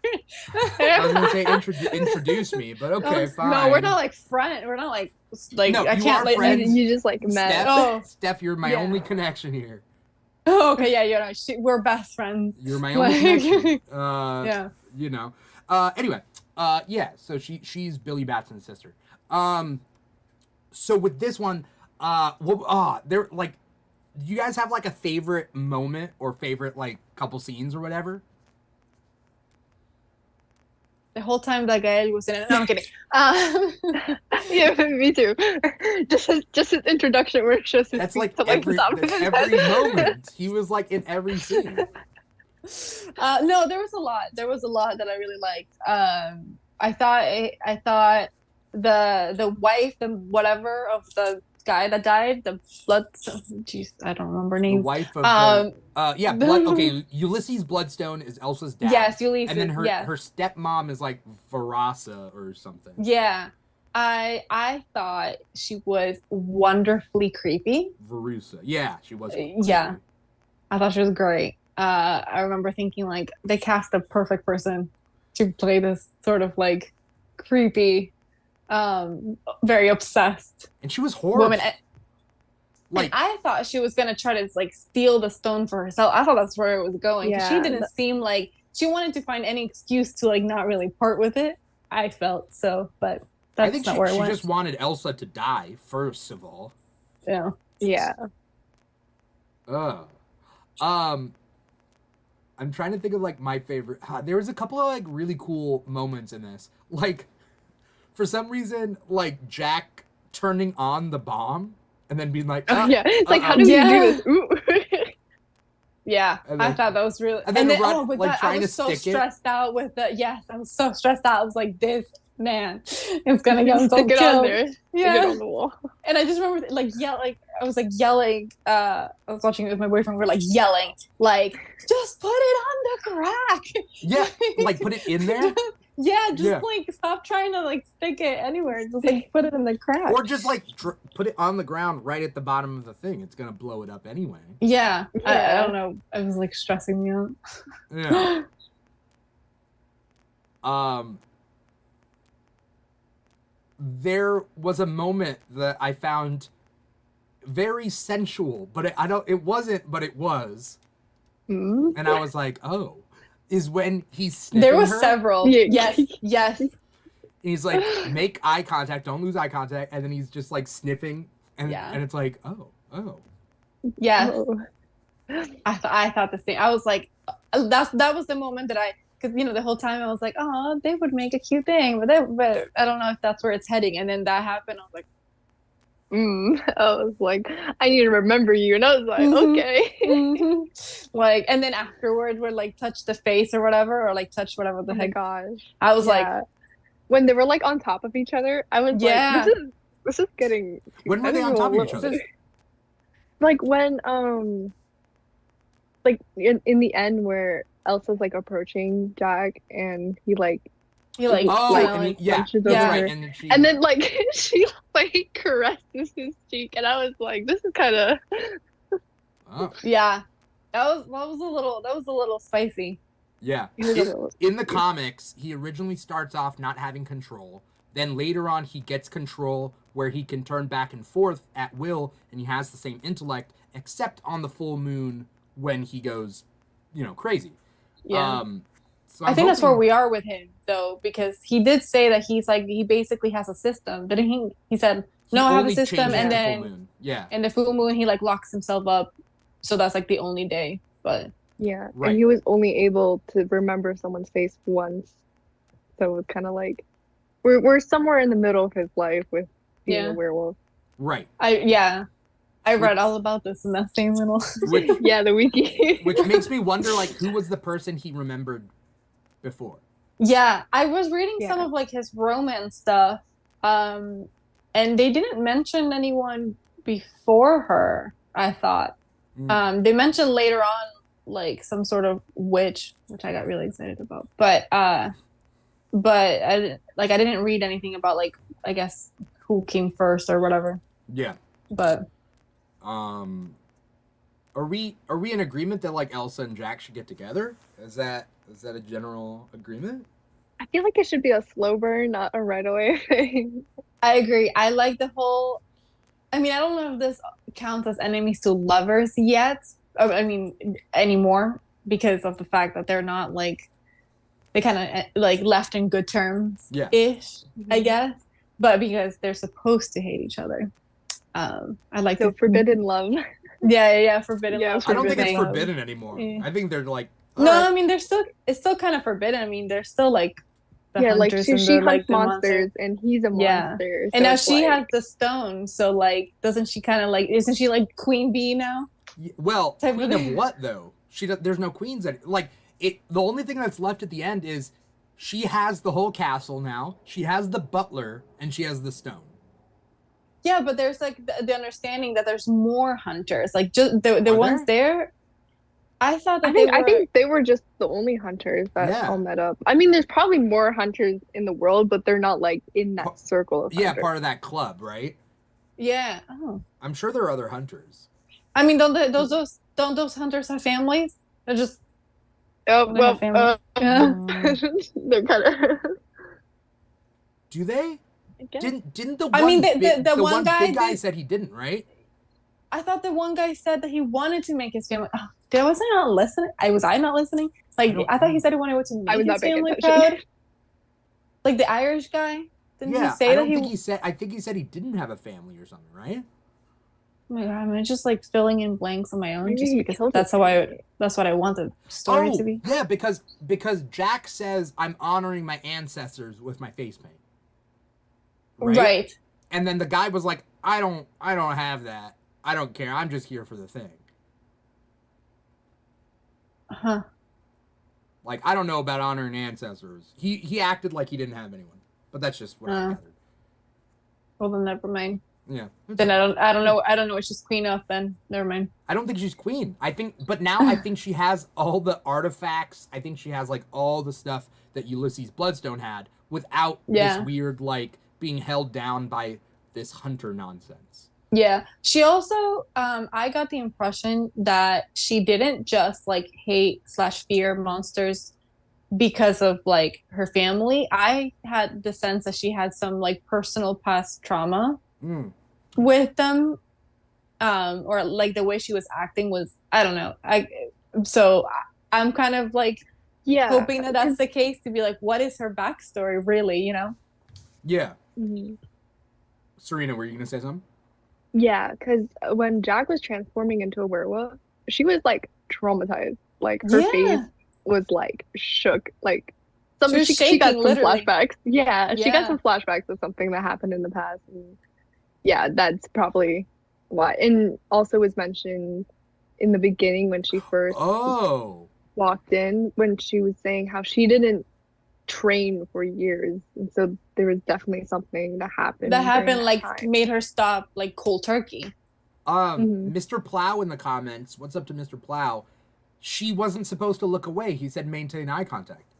I was gonna say introduce me, but okay, fine. No, we're not like friend. We're not like no, I can't like you just like met. Steph, you're my only connection here. Oh, okay, yeah, you're right. We're best friends. You're my only connection. Yeah. You know. Anyway. Yeah. So she's Billy Batson's sister. So with this one, they're like. Do you guys have like a favorite moment or favorite like couple scenes or whatever? The whole time that Gael was in it. No, I'm kidding. Yeah, me too. Just his introduction where it shows his that's like every moment. He was like in every scene. No, there was a lot. There was a lot that I really liked. I thought the wife, the whatever of the guy that died, the blood. Jeez, I don't remember names. The wife of okay, Ulysses Bloodstone is Elsa's dad. Yes, Ulysses. And then her stepmom is like Varasa or something. Yeah, I thought she was wonderfully creepy. Verusa, yeah, she was. Yeah, I thought she was great. I remember thinking like they cast a perfect person to play this sort of like creepy. Very obsessed, and she was horrible. Woman. Like I thought she was gonna try to like steal the stone for herself. I thought that's where it was going. Yeah, she didn't seem like she wanted to find any excuse to like not really part with it. I felt so, but that's not where it went. She just wanted Elsa to die first of all. Yeah. Yeah. I'm trying to think of like my favorite. There was a couple of like really cool moments in this, like. For some reason, like Jack turning on the bomb and then being like, yeah, it's like, how do we do this? Ooh. Yeah, then, I thought that was really. And then with like, that, I was so stressed out with the. Yes, I was so stressed out. I was like, this man is gonna get himself killed. Yeah, stick it on the wall. And I just remember like I was like yelling. I was watching it with my boyfriend. We're like yelling, like just put it on the crack. Yeah, like put it in there. Yeah, just like stop trying to like stick it anywhere. Just like put it in the crack. Or just like put it on the ground right at the bottom of the thing. It's gonna blow it up anyway. Yeah. I don't know. It was like stressing me out. Yeah. There was a moment that I found very sensual, but it wasn't, but it was. Mm-hmm. And I was like, oh. Is when he's sniffing there were her. Several. Yes. And he's like, make eye contact, don't lose eye contact, and then he's just like sniffing, and it's like, oh. Yes. Oh. I thought the same. I was like, that was the moment that because the whole time I was like, oh, they would make a cute thing, but I don't know if that's where it's heading. And then that happened. I was like, I was like, I need to remember you, and I was like, okay. Mm-hmm. Like, and then afterward, we're like, touch the face or whatever, or like touch whatever the heck. Gosh, I was like, when they were like on top of each other, I was like, this is getting. When were they on top of each other? Like when like in the end where Elsa's like approaching Jack, and he right, and then like she like caresses his cheek, and I was like, this is kind of yeah, that was a little spicy. Yeah, in the comics, he originally starts off not having control, then later on he gets control where he can turn back and forth at will, and he has the same intellect except on the full moon when he goes crazy. So I think that's where we are with him, though, because he did say that he basically has a system. Didn't he? He said, "No, I have a system," and then in the full moon, he like locks himself up. So that's like the only day. But right. And he was only able to remember someone's face once. So it's kind of like we're somewhere in the middle of his life with being a werewolf. Right. I read all about this in that same little. The wiki. Which makes me wonder, like, who was the person he remembered before? Yeah, I was reading some of like his romance stuff, and they didn't mention anyone before her. I thought they mentioned later on like some sort of witch, which I got really excited about. But I didn't read anything about like I guess who came first or whatever. Yeah. But Are we in agreement that like Elsa and Jack should get together? Is that a general agreement? I feel like it should be a slow burn, not a right away thing. I agree. I like the whole. I mean, I don't know if this counts as enemies to lovers yet. I mean, anymore because of the fact that they're not like they kind of like left in good terms ish, I guess. But because they're supposed to hate each other. I like so forbidden love. Yeah, forbidden love. I don't think it's forbidden anymore. Yeah. I think they're like no, right. I mean it's still kind of forbidden. I mean, they're still like the hunters like she hunts monsters and he's a monster. And now she has the stone, so like doesn't she kind of like isn't she like queen bee now? Well, queen of what though? There's no queens like it. The only thing that's left at the end is she has the whole castle now. She has the butler and she has the stone. Yeah, but there's like the understanding that there's more hunters. Like just the ones there. I thought that I think they were just the only hunters that all met up. I mean, there's probably more hunters in the world, but they're not like in that circle of hunters. Part of that club, right? Yeah. Oh. I'm sure there are other hunters. I mean, don't those hunters have families? They're just they're kind of. Do they? Didn't the one? I mean, the one big guy said he didn't, right? I thought the one guy said that he wanted to make his family. Oh, was I not listening? Was I not listening? Like I thought he said he wanted to make his family proud. Like the Irish guy. Didn't he say that think he said. I think he said he didn't have a family or something, right? Oh my God, I'm just like filling in blanks on my own, just because that's what I want the story to be. Yeah, because Jack says I'm honoring my ancestors with my face paint. Right. And then the guy was like, I don't have that. I don't care. I'm just here for the thing. Huh. Like, I don't know about honoring ancestors. He acted like he didn't have anyone. But that's just what I gathered. Well, then never mind. Yeah. Then I don't know what she's queen of then. Never mind. I don't think she's queen. I think she has all the artifacts. I think she has like all the stuff that Ulysses Bloodstone had without this weird like being held down by this hunter nonsense. Yeah. She also, I got the impression that she didn't just like hate/fear monsters because of like her family. I had the sense that she had some like personal past trauma with them. Or like the way she was acting was, I don't know. So I'm kind of like hoping that that's the case to be like, what is her backstory really, you know? Yeah. Mm-hmm. Serena, were you going to say something? Yeah, because when Jack was transforming into a werewolf, she was like traumatized. Like her face was like shook. Like she got some flashbacks. Yeah, she got some flashbacks of something that happened in the past. And yeah, that's probably why. And also was mentioned in the beginning when she first walked in, when she was saying how she didn't train for years, and so there was definitely something that happened like time. Made her stop like cold turkey. Mr. Plow in the comments, what's up to Mr. Plow? She wasn't supposed to look away. He said maintain eye contact.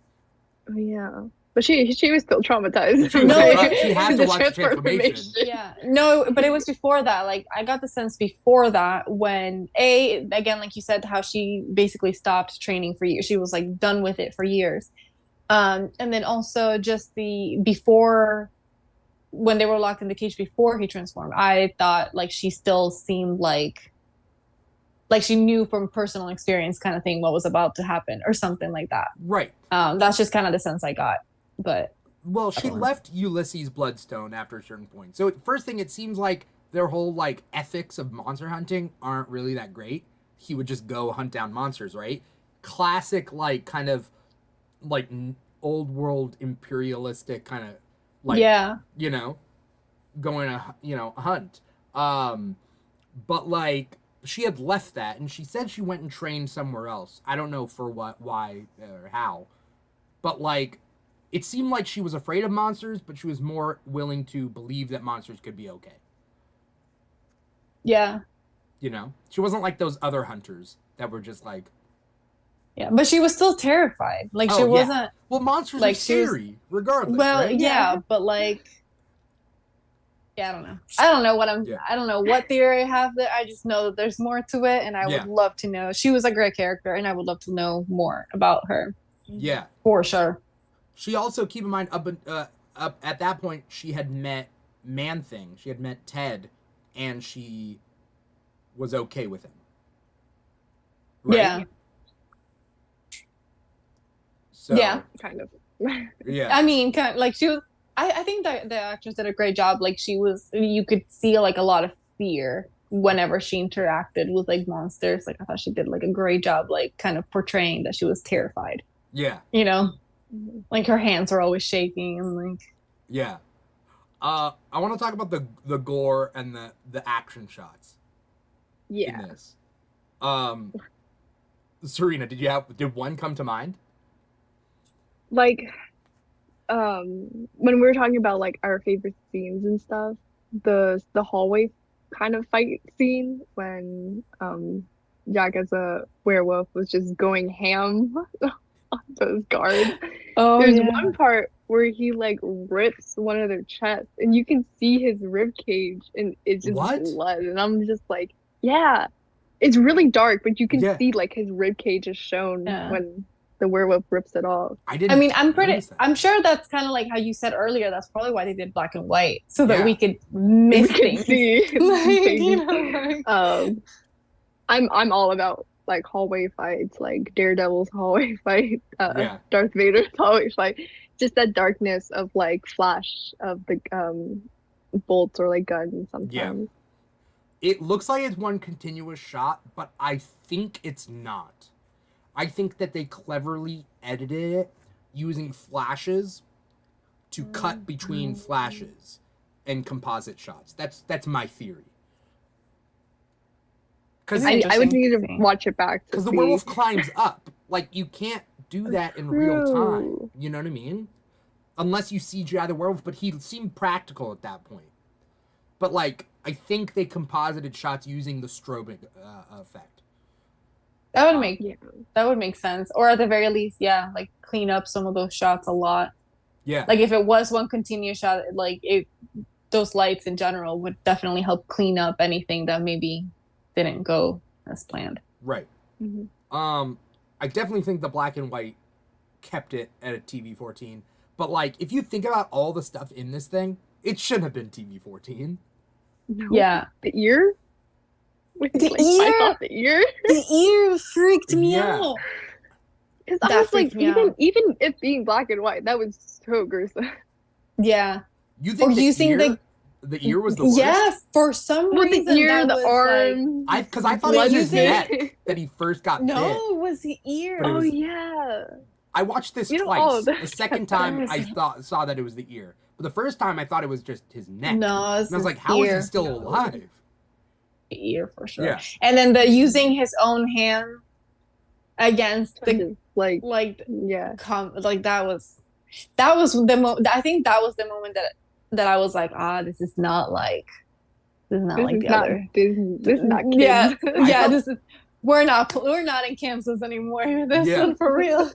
Oh yeah, but she was still traumatized. She had to watch the transformation. Yeah, no, but it was before that. Like I got the sense before that when again, like you said, how she basically stopped training for years. She was like done with it for years. And then also just before when they were locked in the cage before he transformed, I thought like she still seemed like she knew from personal experience kind of thing what was about to happen or something like that. Right. That's just kind of the sense I got. But well, she left Ulysses Bloodstone after a certain point. So first thing, it seems like their whole like ethics of monster hunting aren't really that great. He would just go hunt down monsters, right? Classic like kind of like old world imperialistic kind of like you know, going to hunt. But like she had left that and she said she went and trained somewhere else. I don't know for what, why, or how. But like it seemed like she was afraid of monsters, but she was more willing to believe that monsters could be okay. Yeah. You know, she wasn't like those other hunters that were just like. Yeah, but she was still terrified. Like she wasn't. Well, monsters like, are scary, regardless. Well, right? yeah, but like, Yeah, I don't know I don't know what theory I have there. I just know that there's more to it, and I would love to know. She was a great character, and I would love to know more about her. Yeah. For sure. She also, keep in mind, up at that point, she had met Man-Thing. She had met Ted, and she was okay with him. Right? Yeah. So, yeah. Kind of. Yeah. I mean, kind of, like, she was... I think that the actress did a great job. Like, you could see, like, a lot of fear whenever she interacted with, like, monsters. Like, I thought she did, like, a great job, like, kind of portraying that she was terrified. Yeah. You know? Like, her hands are always shaking and, like... Yeah. I want to talk about the gore and the action shots. Yeah. In this. Serena, did one come to mind? Like, when we were talking about like our favorite scenes and stuff, the hallway kind of fight scene when Jack as a werewolf was just going ham on those guards. Oh, There's one part where he like rips one of their chests and you can see his rib cage and it's just blood, and I'm just like, yeah, it's really dark, but you can see like his rib cage is shown when the werewolf rips it off. I'm sure that's kind of like how you said earlier. That's probably why they did black and white, so that we could miss things. See. Like, you know, like... I'm all about like hallway fights, like Daredevil's hallway fight, Darth Vader's hallway fight. Just that darkness of like flash of the bolts or like guns sometimes. Yeah. It looks like it's one continuous shot, but I think it's not. I think that they cleverly edited it using flashes to cut between flashes and composite shots. That's my theory. Because I would need to watch it back. Because the werewolf climbs up. Like, you can't do that in real time. You know what I mean? Unless you CGI the werewolf, but he seemed practical at that point. But, like, I think they composited shots using the strobing effect. That would make sense. Or at the very least, like clean up some of those shots a lot. Yeah. Like if it was one continuous shot, like those lights in general would definitely help clean up anything that maybe didn't go as planned. Right. Mm-hmm. I definitely think the black and white kept it at a TV-14. But like, if you think about all the stuff in this thing, it shouldn't have been TV-14. No. Yeah. The ear? The ear freaked me out. Because I was like, even it being black and white, that was so gruesome. Yeah. You think the ear was the worst? Yeah, for some reason. The ear, the arm. Because I thought it was his neck that he first got bit. No, it was the ear. Oh, yeah. I watched this twice. The second time I saw that it was the ear. But the first time I thought it was just his neck. No, and I was like, how is he still alive? Ear for sure. Yeah. And then the using his own hand against the like that was the I think that was the moment that I was like, this is not like the other. This is not kids. Yeah, this is we're not in Kansas anymore. This is for real.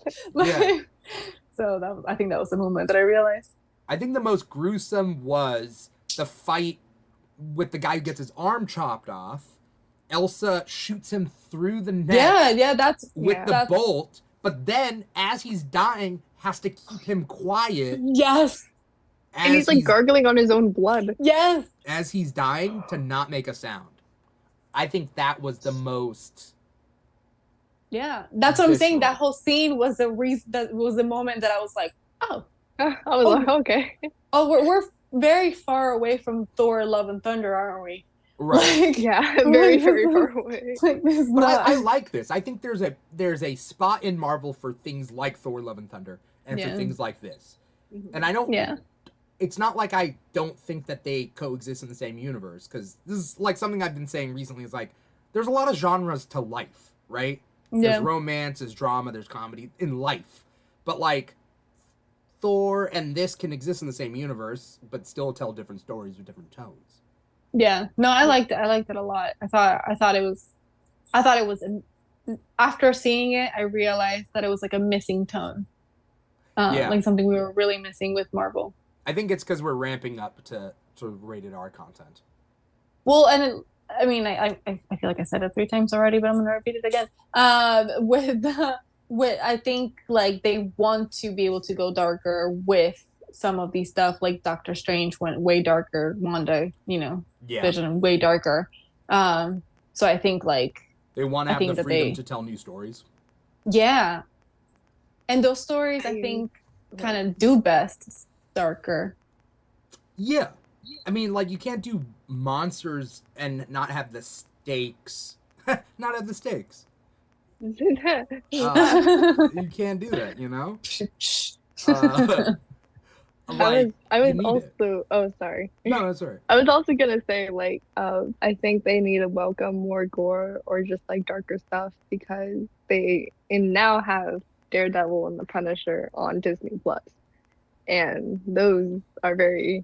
So I think that was the moment that I realized. I think the most gruesome was the fight with the guy who gets his arm chopped off. Elsa shoots him through the neck. With the bolt, but then as he's dying, has to keep him quiet. Yes. And he's like gargling on his own blood. Yes. As he's dying to not make a sound. I think that was the most. Yeah, that's what I'm saying. That whole scene was the reason. That was the moment that I was like, oh. I was like, okay. Oh, we're very far away from Thor: Love and Thunder, aren't we? Right. Like, yeah, very, very far away. But I like this. I think there's a spot in Marvel for things like Thor: Love and Thunder and for things like this. And I don't. Yeah. It's not like I don't think that they coexist in the same universe, because this is like something I've been saying recently. Is like there's a lot of genres to life, right? There's romance, there's drama, there's comedy in life, but like Thor and this can exist in the same universe, but still tell different stories with different tones. Yeah, no, I liked it. I liked it a lot. I thought it was. After seeing it, I realized that it was like a missing tone. Like something we were really missing with Marvel. I think it's because we're ramping up to sort of rated R content. Well, and I mean, I feel like I said it 3 times already, but I'm gonna repeat it again. With I think like they want to be able to go darker with some of these stuff. Like Doctor Strange went way darker. Wanda, Vision way darker. So I think like they want to have the freedom to tell new stories. Yeah, and those stories I think kind of do best darker. Yeah. I mean, like, you can't do monsters and not have the stakes. Not have the stakes. You can't do that, you know? I was also... Oh, sorry. No, that's all right. I was also gonna say, like, I think they need to welcome more gore or just, like, darker stuff because they now have Daredevil and the Punisher on Disney+. And those are very...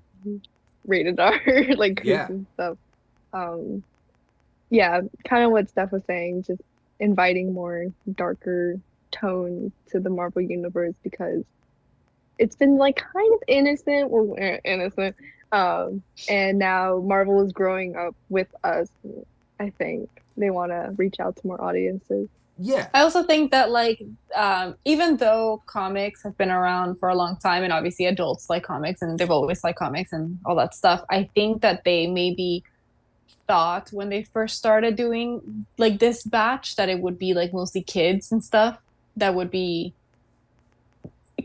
rated R, like gruesome stuff. Yeah, kind of what Steph was saying, just inviting more darker tones to the Marvel universe because it's been like kind of innocent, and now Marvel is growing up with us. I think they want to reach out to more audiences. Yeah. I also think that like even though comics have been around for a long time and obviously adults like comics and they've always liked comics and all that stuff, I think that they maybe thought when they first started doing like this batch that it would be like mostly kids and stuff, that would be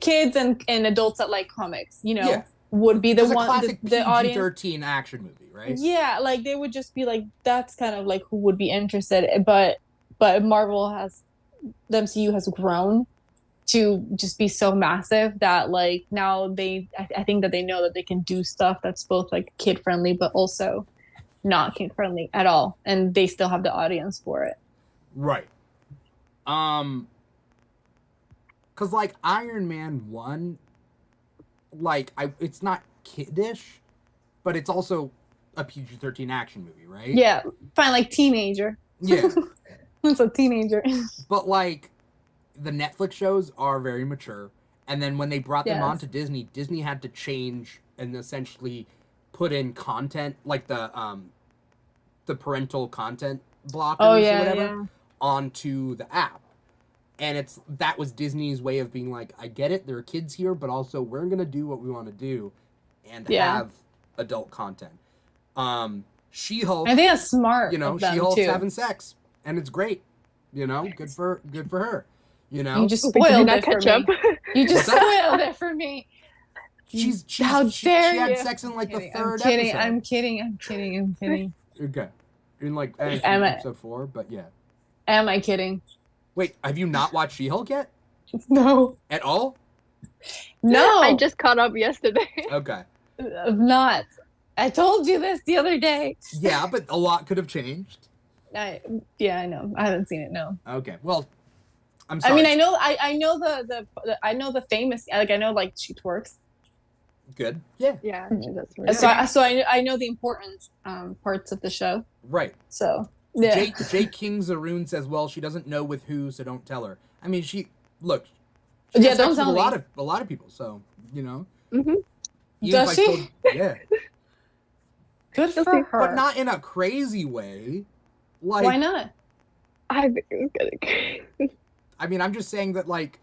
kids and adults that like comics, would be the one the audience PG-13 action movie, right? Yeah, like they would just be like that's kind of like who would be interested, but Marvel the MCU has grown to just be so massive that like now I think that they know that they can do stuff that's both like kid friendly but also not kid friendly at all, and they still have the audience for it. Right. Cause like Iron Man 1, like it's not kiddish, but it's also a PG-13 action movie, right? Yeah, fine, like teenager. Yeah. It's a teenager. But like the Netflix shows are very mature, and then when they brought them onto Disney had to change and essentially put in content like the parental content blockers or whatever onto the app. And that was Disney's way of being like, I get it, there are kids here, but also we're gonna do what we want to do and have adult content. She-Hulk, I think that's smart. She-Hulk's having sex. And it's great, good for her, You just spoiled it for me. You just spoiled it for me. How dare you? She had sex in like the third episode. I'm kidding. Okay. In like episode 4, but yeah. Am I kidding? Wait, have you not watched She-Hulk yet? No. At all? No. I just caught up yesterday. Okay. Not. I told you this the other day. Yeah, but a lot could have changed. I know. I haven't seen it. No. Okay. Well, I'm sorry. I mean, I know the famous, like I know like she twerks. Good. Yeah. Yeah. That's right. So I know the important parts of the show. Right. So yeah. Jay King Zaroon says, well, she doesn't know with who, so don't tell her. I mean, she don't tell me. A lot of people, so Mm-hmm. Does she? Yeah. Good for her. But not in a crazy way. Like, why not? I think it's good. I mean, I'm just saying that like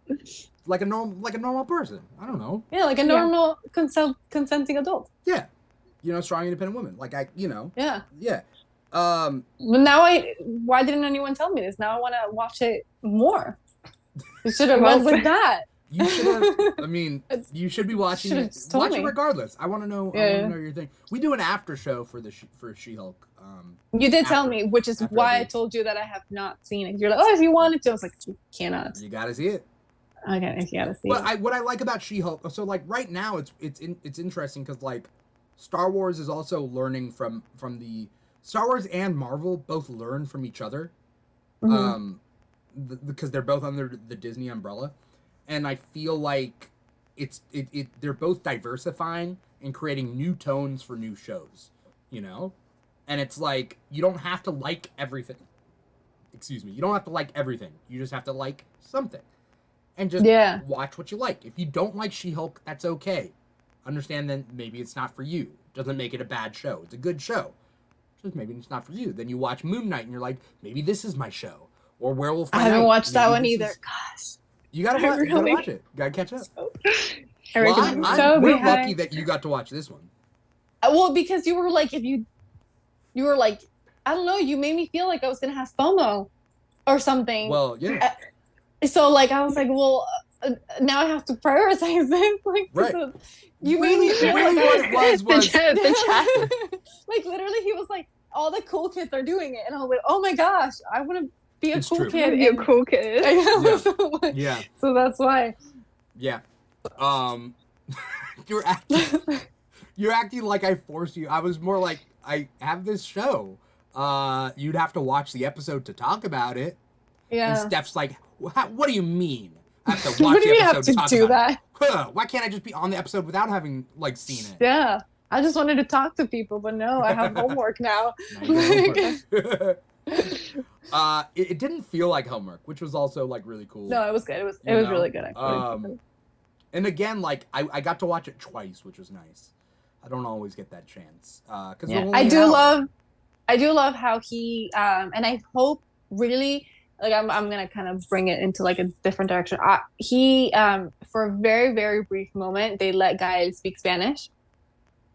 a normal person. I don't know. Yeah, like a normal consenting adult. Yeah. Strong, independent woman. Like Yeah. Yeah. But now why didn't anyone tell me this? Now I want to watch it more. You should have went with that. You should have. I mean, you should be watching it. Watch it regardless. I want to know. I want to know your thing. We do an after show for She-Hulk. You did tell me, which is why I told you that I have not seen it. You're like, oh, if you wanted to, I was like, you cannot. You gotta see it. Okay, you gotta see it. What I like about She-Hulk. So like right now, it's interesting because like Star Wars is also learning from the Star Wars and Marvel both learn from each other, because they're both under the Disney umbrella. And I feel like they're both diversifying and creating new tones for new shows, And it's like, you don't have to like everything. Excuse me. You don't have to like everything. You just have to like something. And just watch what you like. If you don't like She-Hulk, that's okay. Understand that maybe it's not for you. Doesn't make it a bad show. It's a good show. Just maybe it's not for you. Then you watch Moon Knight and you're like, maybe this is my show. Or Werewolf by I haven't Night. watched that Maybe one this either. is- Gosh. You gotta watch, you gotta watch it. Gotta catch up. We're lucky that you got to watch this one. Well, because you were like, you were like, I don't know, you made me feel like I was gonna have FOMO or something. Well, yeah. So like I was like, well, now I have to prioritize this. Like, Right. So you made me feel really like what it was the chat. like literally he was like, all the cool kids are doing it, and I was like, oh my gosh, I want to be a It's cool true. kid. Be a cool kid. Yeah. So, like, Yeah. so that's why. Yeah. You're acting like I forced you. I was more like, I have this show. You'd have to watch the episode to talk about it. Yeah. And Steph's like, what do you mean? I have to watch What do the you episode have to to talk do about that? it. Huh, why can't I just be on the episode without having like seen it? Yeah. I just wanted to talk to people, but no, I have homework now. It didn't feel like homework, which was also like really cool. No, it was good. It was really good actually. And again, like I got to watch it twice, which was nice. I don't always get that chance. I do love how he and I hope really like I'm gonna kind of bring it into like a different direction. He for a very, very brief moment they let Gael speak Spanish.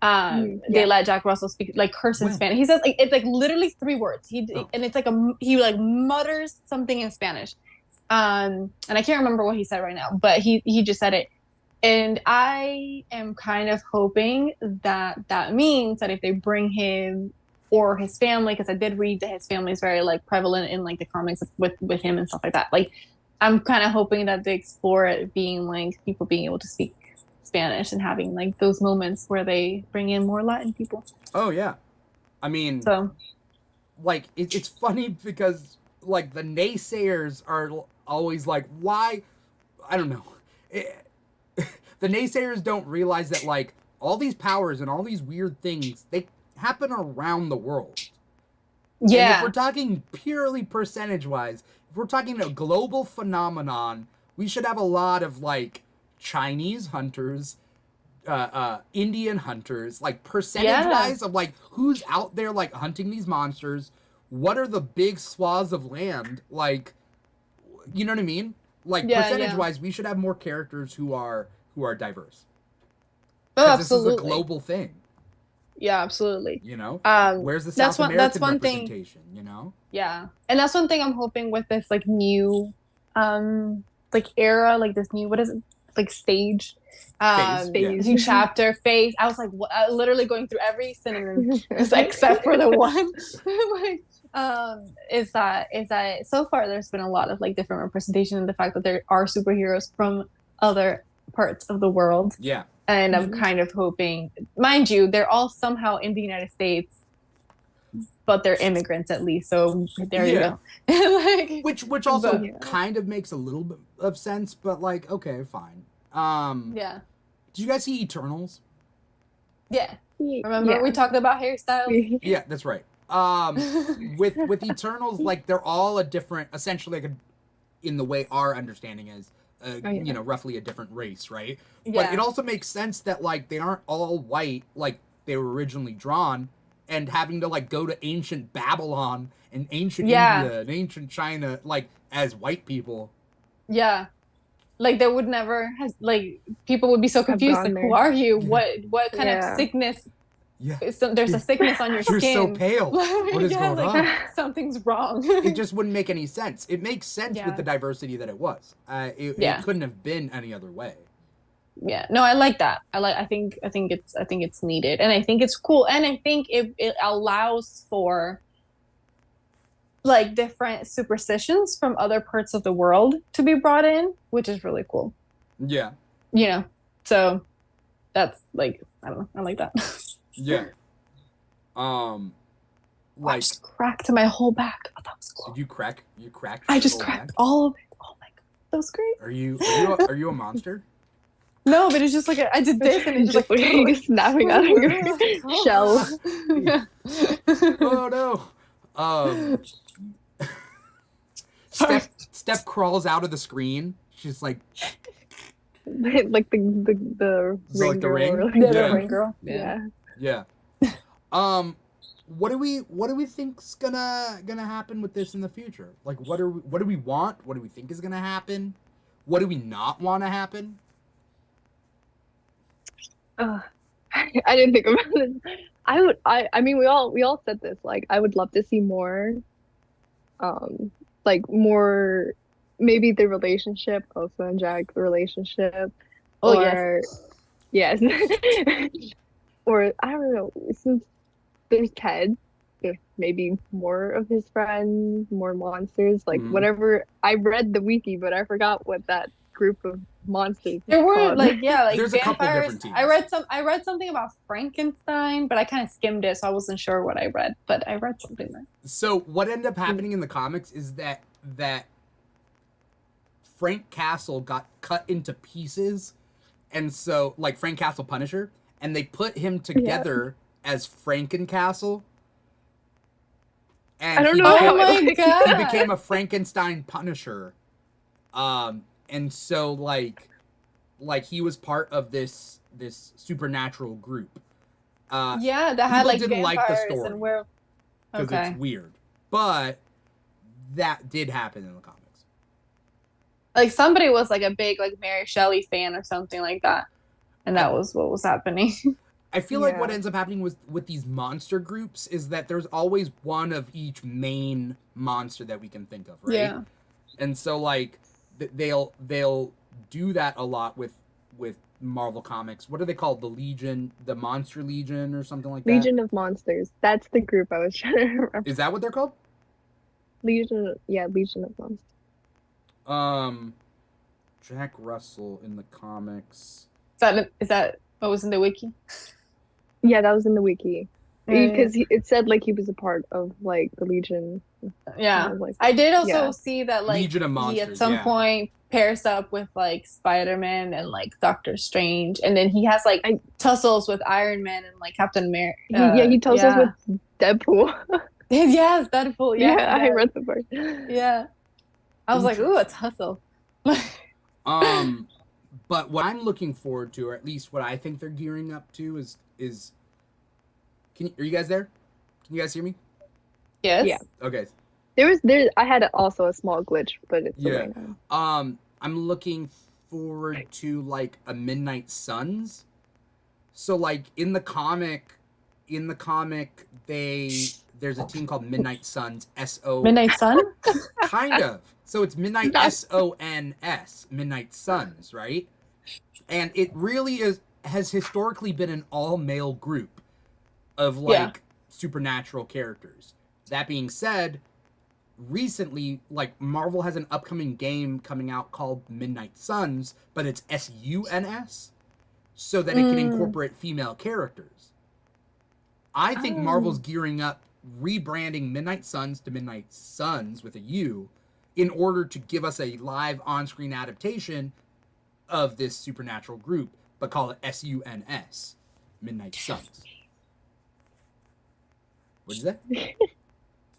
They let Jack Russell speak like curse in Spanish. He says like it's like literally 3 words. And it's like he like mutters something in Spanish. And I can't remember what he said right now, but he just said it. And I am kind of hoping that means that if they bring him or his family, because I did read that his family is very like prevalent in like the comics with him and stuff like that. Like I'm kind of hoping that they explore it being like people being able to speak Spanish and having like those moments where they bring in more Latin people. Oh yeah, I mean, so like it's funny because like the naysayers are always like, why? I don't know. The naysayers don't realize that like all these powers and all these weird things, they happen around the world. Yeah. And if we're talking purely percentage wise, if we're talking a global phenomenon, we should have a lot of like Chinese hunters, Indian hunters, like percentage wise of like who's out there like hunting these monsters. What are the big swaths of land? Like, you know what I mean? Like percentage wise, we should have more characters who are diverse. Oh, absolutely. This is a global thing. Yeah, absolutely. You know, where's the South American representation? You know. Yeah, and that's one thing I'm hoping with this like new, like era, like this new what is it like stage, new chapter phase. I was like, literally going through every synonym except for the one. Like, is that so far there's been a lot of like different representation in the fact that there are superheroes from other parts of the world. Yeah. And I'm kind of hoping, mind you, they're all somehow in the United States, but they're immigrants at least. So there you go. Like, which also kind of makes a little bit of sense, but like, okay, fine. Yeah. Did you guys see Eternals? Yeah. Remember we talked about hairstyles? Yeah, that's right. With Eternals, like they're all a different, essentially like in the way our understanding is. You know, roughly a different race, right? Yeah. But it also makes sense that like they aren't all white like they were originally drawn, and having to like go to ancient Babylon and ancient India and ancient China like as white people. Yeah. Like they would never have, like people would be so confused. Like, who are you? What kind of sickness? Yeah. There's a sickness on your skin. You're so pale. What is going on? Something's wrong. It just wouldn't make any sense. It makes sense with the diversity that it was. It couldn't have been any other way. Yeah. No, I like that. I think it's needed, and I think it's cool, and I think it allows for like different superstitions from other parts of the world to be brought in, which is really cool. Yeah. You know. So that's like, I don't know. I like that. Yeah. I just cracked my whole back. Oh, that was cool. Did you crack? You cracked? I just cracked all of it. Oh my god, that was great. Are you a monster? No, but it's just like I did this and it's just like snapping out of your shell. Yeah. Oh no. Steph crawls out of the screen. She's like. Like the ring girl. The ring girl. Yeah. Yeah. What do we think's gonna happen with this in the future? Like, what do we want? What do we think is gonna happen? What do we not want to happen? I didn't think about this. I mean, we all said this. Like, I would love to see more, like more, maybe the relationship, Elsa and Jack's relationship. Oh, or, yes. Or, I don't know, since there's Ted, there's maybe more of his friends, more monsters, like whatever. I read the wiki, but I forgot what that group of monsters there were called. like there's vampires. I read something about Frankenstein, but I kind of skimmed it, so I wasn't sure what I read, but I read something there. So what ended up happening in the comics is that Frank Castle got cut into pieces, and so like Frank Castle Punisher, and they put him together as Frankencastle. And I don't know how my God. He became a Frankenstein Punisher. And so like he was part of this supernatural group. Yeah, that had like didn't like the vampires story and werewolves. because Okay. it's weird. But that did happen in the comics. Like somebody was like a big like Mary Shelley fan or something like that, and that was what was happening. I feel like what Yeah. ends up happening with these monster groups is that there's always one of each main monster that we can think of, right? Yeah. And so like they'll do that a lot with Marvel Comics. What are they called? The Legion, the Monster Legion, or something like that. Legion of Monsters. That's the group I was trying to remember. Is that what they're called? Legion of Monsters. Jack Russell in the comics. Is that what was in the wiki? Yeah, that was in the wiki. Yeah. Because it said like he was a part of like the Legion. Yeah, Like, I did also yeah. see that like Legion of he Monsters, at some yeah. point pairs up with like Spider-Man and like Doctor Strange, and then he has like tussles with Iron Man and like Captain America. He tussles with Deadpool. Yes, Deadpool. Yeah, Yeah, I read the part. Yeah, I was like, ooh, a tussle. But what I'm looking forward to, or at least what I think they're gearing up to, is are you guys there? Can you guys hear me? Yes. Yeah. Okay. I had also a small glitch, but it's Yeah. okay now. I'm looking forward to like a Midnight Suns. So like in the comic, there's a team called Midnight Suns. Midnight Sun. Kind of. So it's Midnight SONS, Midnight Suns, right? And it really has historically been an all-male group of like supernatural characters. That being said, recently, like Marvel has an upcoming game coming out called Midnight Suns, but it's SUNS, so that it can incorporate female characters. I think Marvel's gearing up, rebranding Midnight Suns to Midnight Suns with a U, in order to give us a live on-screen adaptation of this supernatural group, but call it SUNS, Midnight Suns. What'd you say?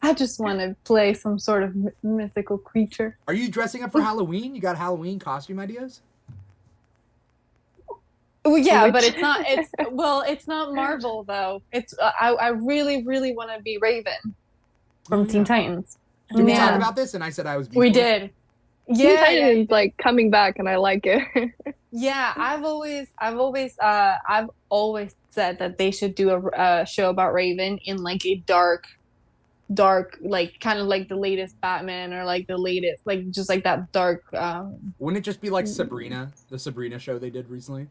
I just want to play some sort of mythical creature. Are you dressing up for Halloween? You got Halloween costume ideas? Well, yeah, but it's not. It's not Marvel though. It's I really want to be Raven from Teen Titans. Did we talk about this? And I said I was. We did. Teen Titans like coming back, and I like it. Yeah, I've always said that they should do a show about Raven in like a dark, like kind of like the latest Batman, or like the latest, like just like that dark. Wouldn't it just be like Sabrina, the Sabrina show they did recently,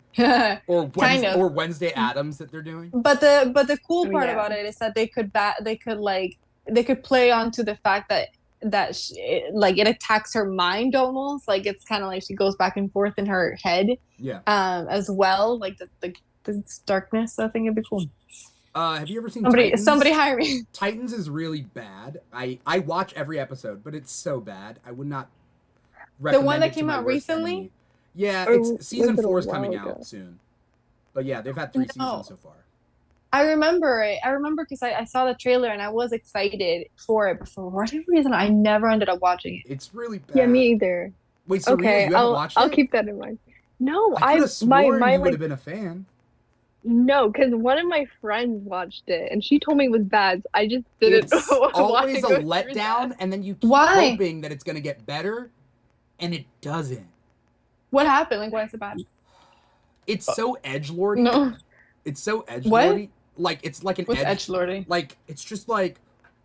or Wednesday Addams that they're doing? But the cool part about it is that they could play onto the fact that like it attacks her mind almost, like it's kind of like she goes back and forth in her head. Yeah. As well, like the darkness. So I think it'd be cool. Have you ever seen Titans? Somebody hire me. Titans is really bad. I watch every episode, but it's so bad. I would not recommend the one that it to came my out worst recently. enemy. Yeah, Or season was it 4 a is coming while ago? out soon. But yeah, they've had 3 seasons so far. I remember it. I remember because I saw the trailer and I was excited for it, but for whatever reason, I never ended up watching it. It's really bad. Yeah, me either. Wait, Serena, Okay, you haven't watched it? I'll keep that in mind. No, I could have sworn my you would like have been a fan. No, because one of my friends watched it and she told me it was bad. So I just didn't. It's always a letdown, and then you keep hoping that it's gonna get better, and it doesn't. What happened? Like, why is it bad? It's so edgelordy. No. It's so edgelordy. What? Like, it's like an edgelordy? Like, it's just like,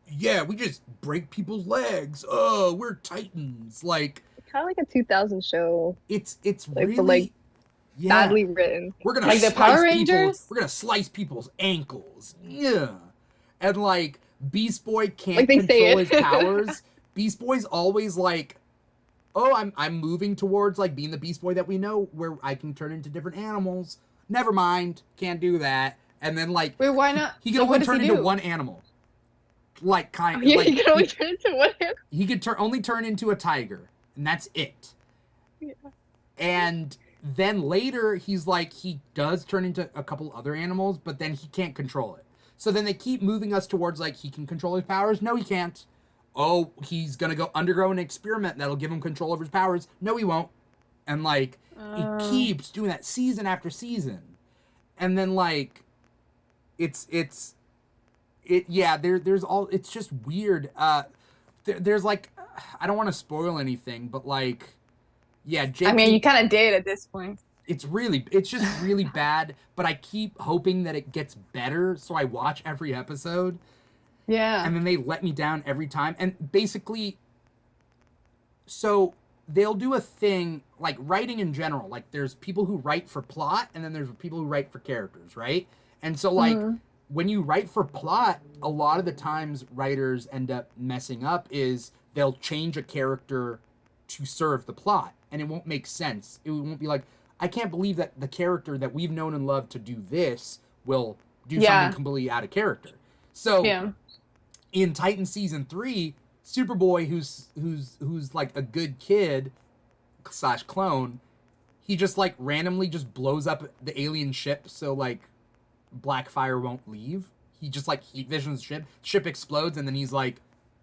yeah, we just break people's legs. Oh, we're titans. Like, kind of like a 2000 show. It's like, really for, like, badly written. We're gonna like the Power Rangers. We're gonna slice people's ankles. Yeah, and like Beast Boy can't like control his powers. Beast Boy's always like, oh, I'm moving towards like being the Beast Boy that we know, where I can turn into different animals. Never mind, can't do that. And then like, wait, why not? He can only turn into one animal. Like kind of. Yeah, like, he can only turn into one animal. He could only turn into a tiger, and that's it. Yeah. And then later, he's like, he does turn into a couple other animals, but then he can't control it. So then they keep moving us towards, like, he can control his powers. No, he can't. Oh, he's going to go undergo an experiment that'll give him control over his powers. No, he won't. And, like, he keeps doing that season after season. And then, like, there's just weird. There's, like, I don't want to spoil anything, but, like, yeah, I mean, you kind of did at this point. It's just really bad, but I keep hoping that it gets better, so I watch every episode. Yeah. And then they let me down every time. And basically, so they'll do a thing, like writing in general. Like, there's people who write for plot, and then there's people who write for characters, right? And so, like, when you write for plot, a lot of the times writers end up messing up is they'll change a character to serve the plot. And it won't make sense. It won't be like, I can't believe that the character that we've known and loved to do this will do something completely out of character. So in Titan season 3, Superboy, who's like a good kid / clone, he just like randomly just blows up the alien ship so like Blackfire won't leave. He just like heat visions the ship explodes, and then he's like,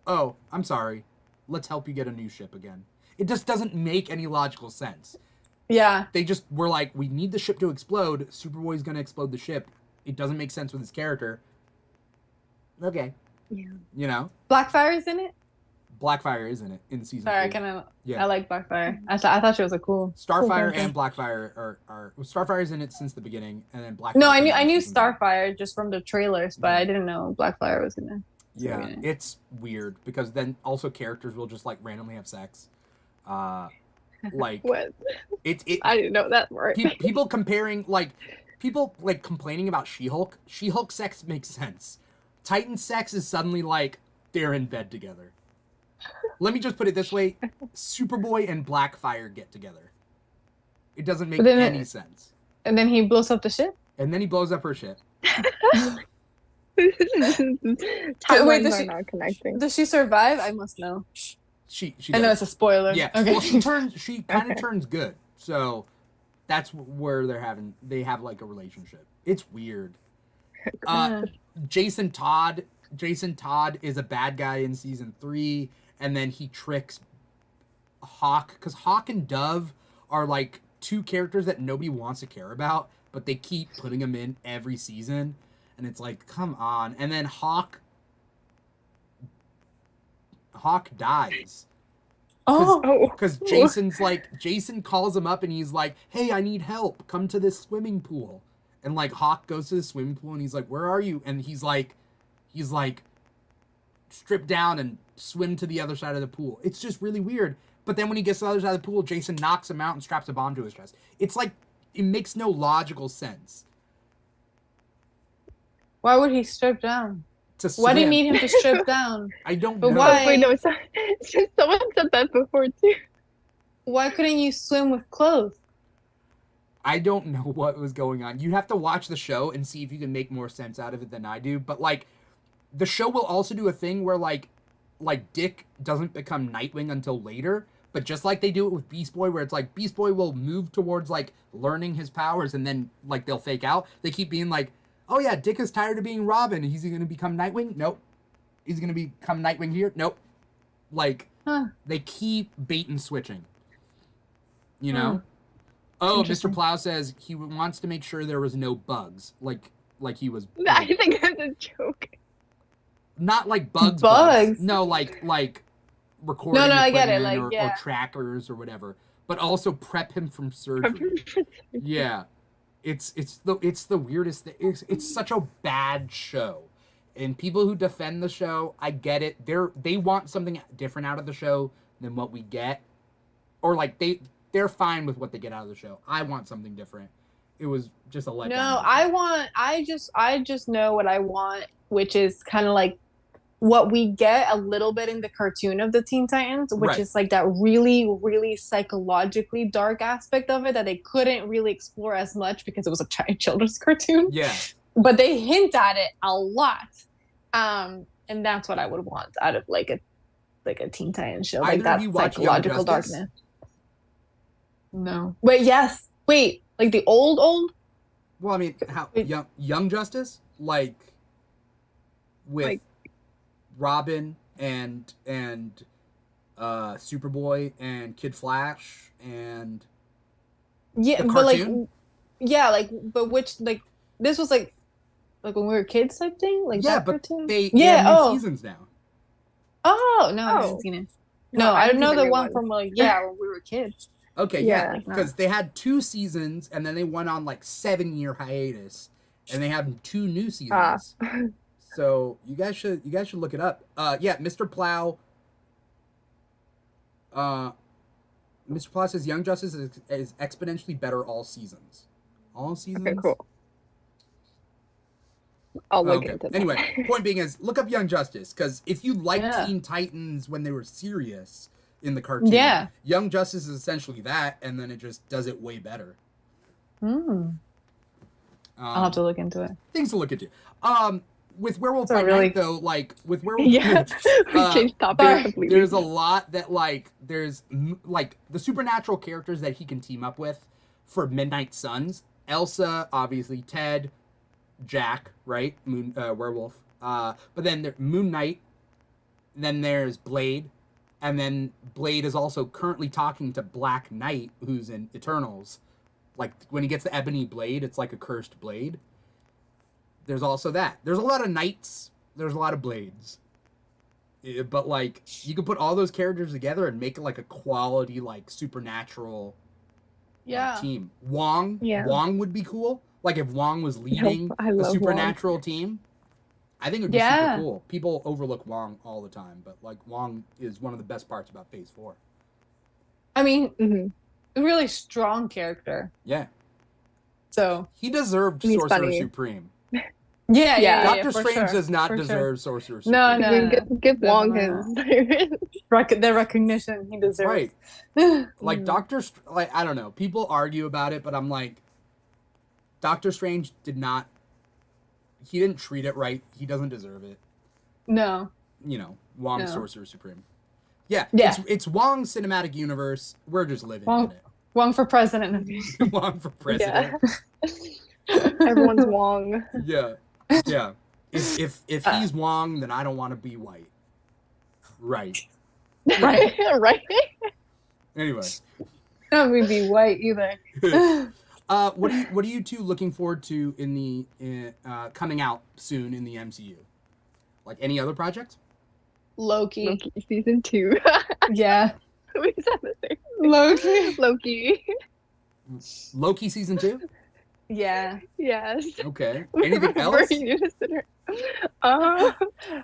oh, I'm sorry, let's help you get a new ship again. It just doesn't make any logical sense. Yeah. They just were like, we need the ship to explode. Superboy's going to explode the ship. It doesn't make sense with his character. Okay. Yeah. You know? Blackfire's in it? Blackfire is in it in season 3. I like Blackfire. I thought she was a cool. Starfire cool and Blackfire are Starfire's in it since the beginning, and then Blackfire. No, I knew Starfire just from the trailers, but I didn't know Blackfire was in it. Yeah, it's weird because then also characters will just like randomly have sex. Like what? It I didn't know that part. People comparing people complaining about She-Hulk. She-Hulk sex makes sense. Titan sex is suddenly like they're in bed together. Let me just put it this way: Superboy and Blackfire get together. It doesn't make any sense. And then he blows up the ship. And then he blows up her ship. Timelines are not connecting. Does she survive? I must know. She I know it's a spoiler. Yeah. Okay. Well, she kind of turns good. So that's where they have like a relationship. It's weird. Jason Todd is a bad guy in season 3, and then he tricks Hawk, because Hawk and Dove are like two characters that nobody wants to care about, but they keep putting them in every season, and it's like, come on. And then Hawk dies. Because Jason calls him up and he's like, hey, I need help. Come to this swimming pool. And like Hawk goes to the swimming pool and he's like, where are you? And he's like, strip down and swim to the other side of the pool. It's just really weird. But then when he gets to the other side of the pool, Jason knocks him out and straps a bomb to his chest. It's like, it makes no logical sense. Why would he strip down? Why do you need him to strip down? I don't know. Why? Wait, no, someone said that before too. Why couldn't you swim with clothes? I don't know what was going on. You'd have to watch the show and see if you can make more sense out of it than I do. But like, the show will also do a thing where like Dick doesn't become Nightwing until later. But just like they do it with Beast Boy, where it's like Beast Boy will move towards like learning his powers and then like they'll fake out. They keep being like, oh yeah, Dick is tired of being Robin. Is he going to become Nightwing? Nope. He's going to become Nightwing here? Nope. Like, they keep bait and switching. You know? Oh, Mr. Plow says he wants to make sure there was no bugs, like he was. I think that's a joke. Not like bugs. No, like recording I get it, equipment or trackers or whatever. But also prep him from surgery. Yeah, it's the weirdest thing. It's such a bad show, and people who defend the show, I get it. They want something different out of the show than what we get, or like they're fine with what they get out of the show. I want something different. It was just a letdown. No, I just know what I want, which is kind of like what we get a little bit in the cartoon of the Teen Titans, which is like that really, really psychologically dark aspect of it that they couldn't really explore as much because it was a children's cartoon. Yeah. But they hint at it a lot. And that's what I would want out of like a Teen Titans show. Like that psychological darkness. No. Wait, yes. Wait, like the old? Well, I mean, how Young Justice? Like with Robin and Superboy and Kid Flash and the cartoon? But which this was like when we were kids type thing? Like that but cartoon? they have new seasons now. Oh, no, I haven't seen it. No, I don't know the one from when we were kids. Okay, because they had 2 seasons and then they went on like 7-year hiatus and they have 2 new seasons. So you guys should look it up. Mr. Plow. Mr. Plow says Young Justice is exponentially better all seasons. All seasons. Okay, cool. I'll look into that. Anyway, point being is look up Young Justice because if you like Teen Titans when they were serious in the cartoon, Young Justice is essentially that, and then it just does it way better. I'll have to look into it. Things to look into. With Werewolf by Night, though, like with Werewolf, we changed topic completely. There's a lot that there's the supernatural characters that he can team up with for Midnight Suns. Elsa, obviously, Ted, Jack, right? Werewolf. But then there's Moon Knight. Then there's Blade, and then Blade is also currently talking to Black Knight, who's in Eternals. Like when he gets the ebony blade, it's like a cursed blade. There's also that. There's a lot of knights. There's a lot of blades. But you could put all those characters together and make it like a quality supernatural team. Wong would be cool. Like if Wong was leading a supernatural team, I think it would be super cool. People overlook Wong all the time, but Wong is one of the best parts about Phase 4. I mean, a really strong character. Yeah. So he deserved Sorcerer Supreme. Yeah. Doctor Strange does not deserve Sorcerer Supreme. No. Give Wong his the recognition he deserves. Right. I don't know. People argue about it, but I'm like, Doctor Strange he didn't treat it right. He doesn't deserve it. No. Wong Sorcerer Supreme. Yeah. It's Wong's cinematic universe. We're just living in it. Wong for president. Wong for president. Yeah. Everyone's Wong. Yeah. Yeah. If he's Wong, then I don't want to be white. Right. Right. Right. Anyway. I don't want to be white either. What are you two looking forward to in the coming out soon in the MCU? Like any other project? Loki season 2. Yeah. We said the same. Loki season 2? Yeah. Yes. Okay. Anything else?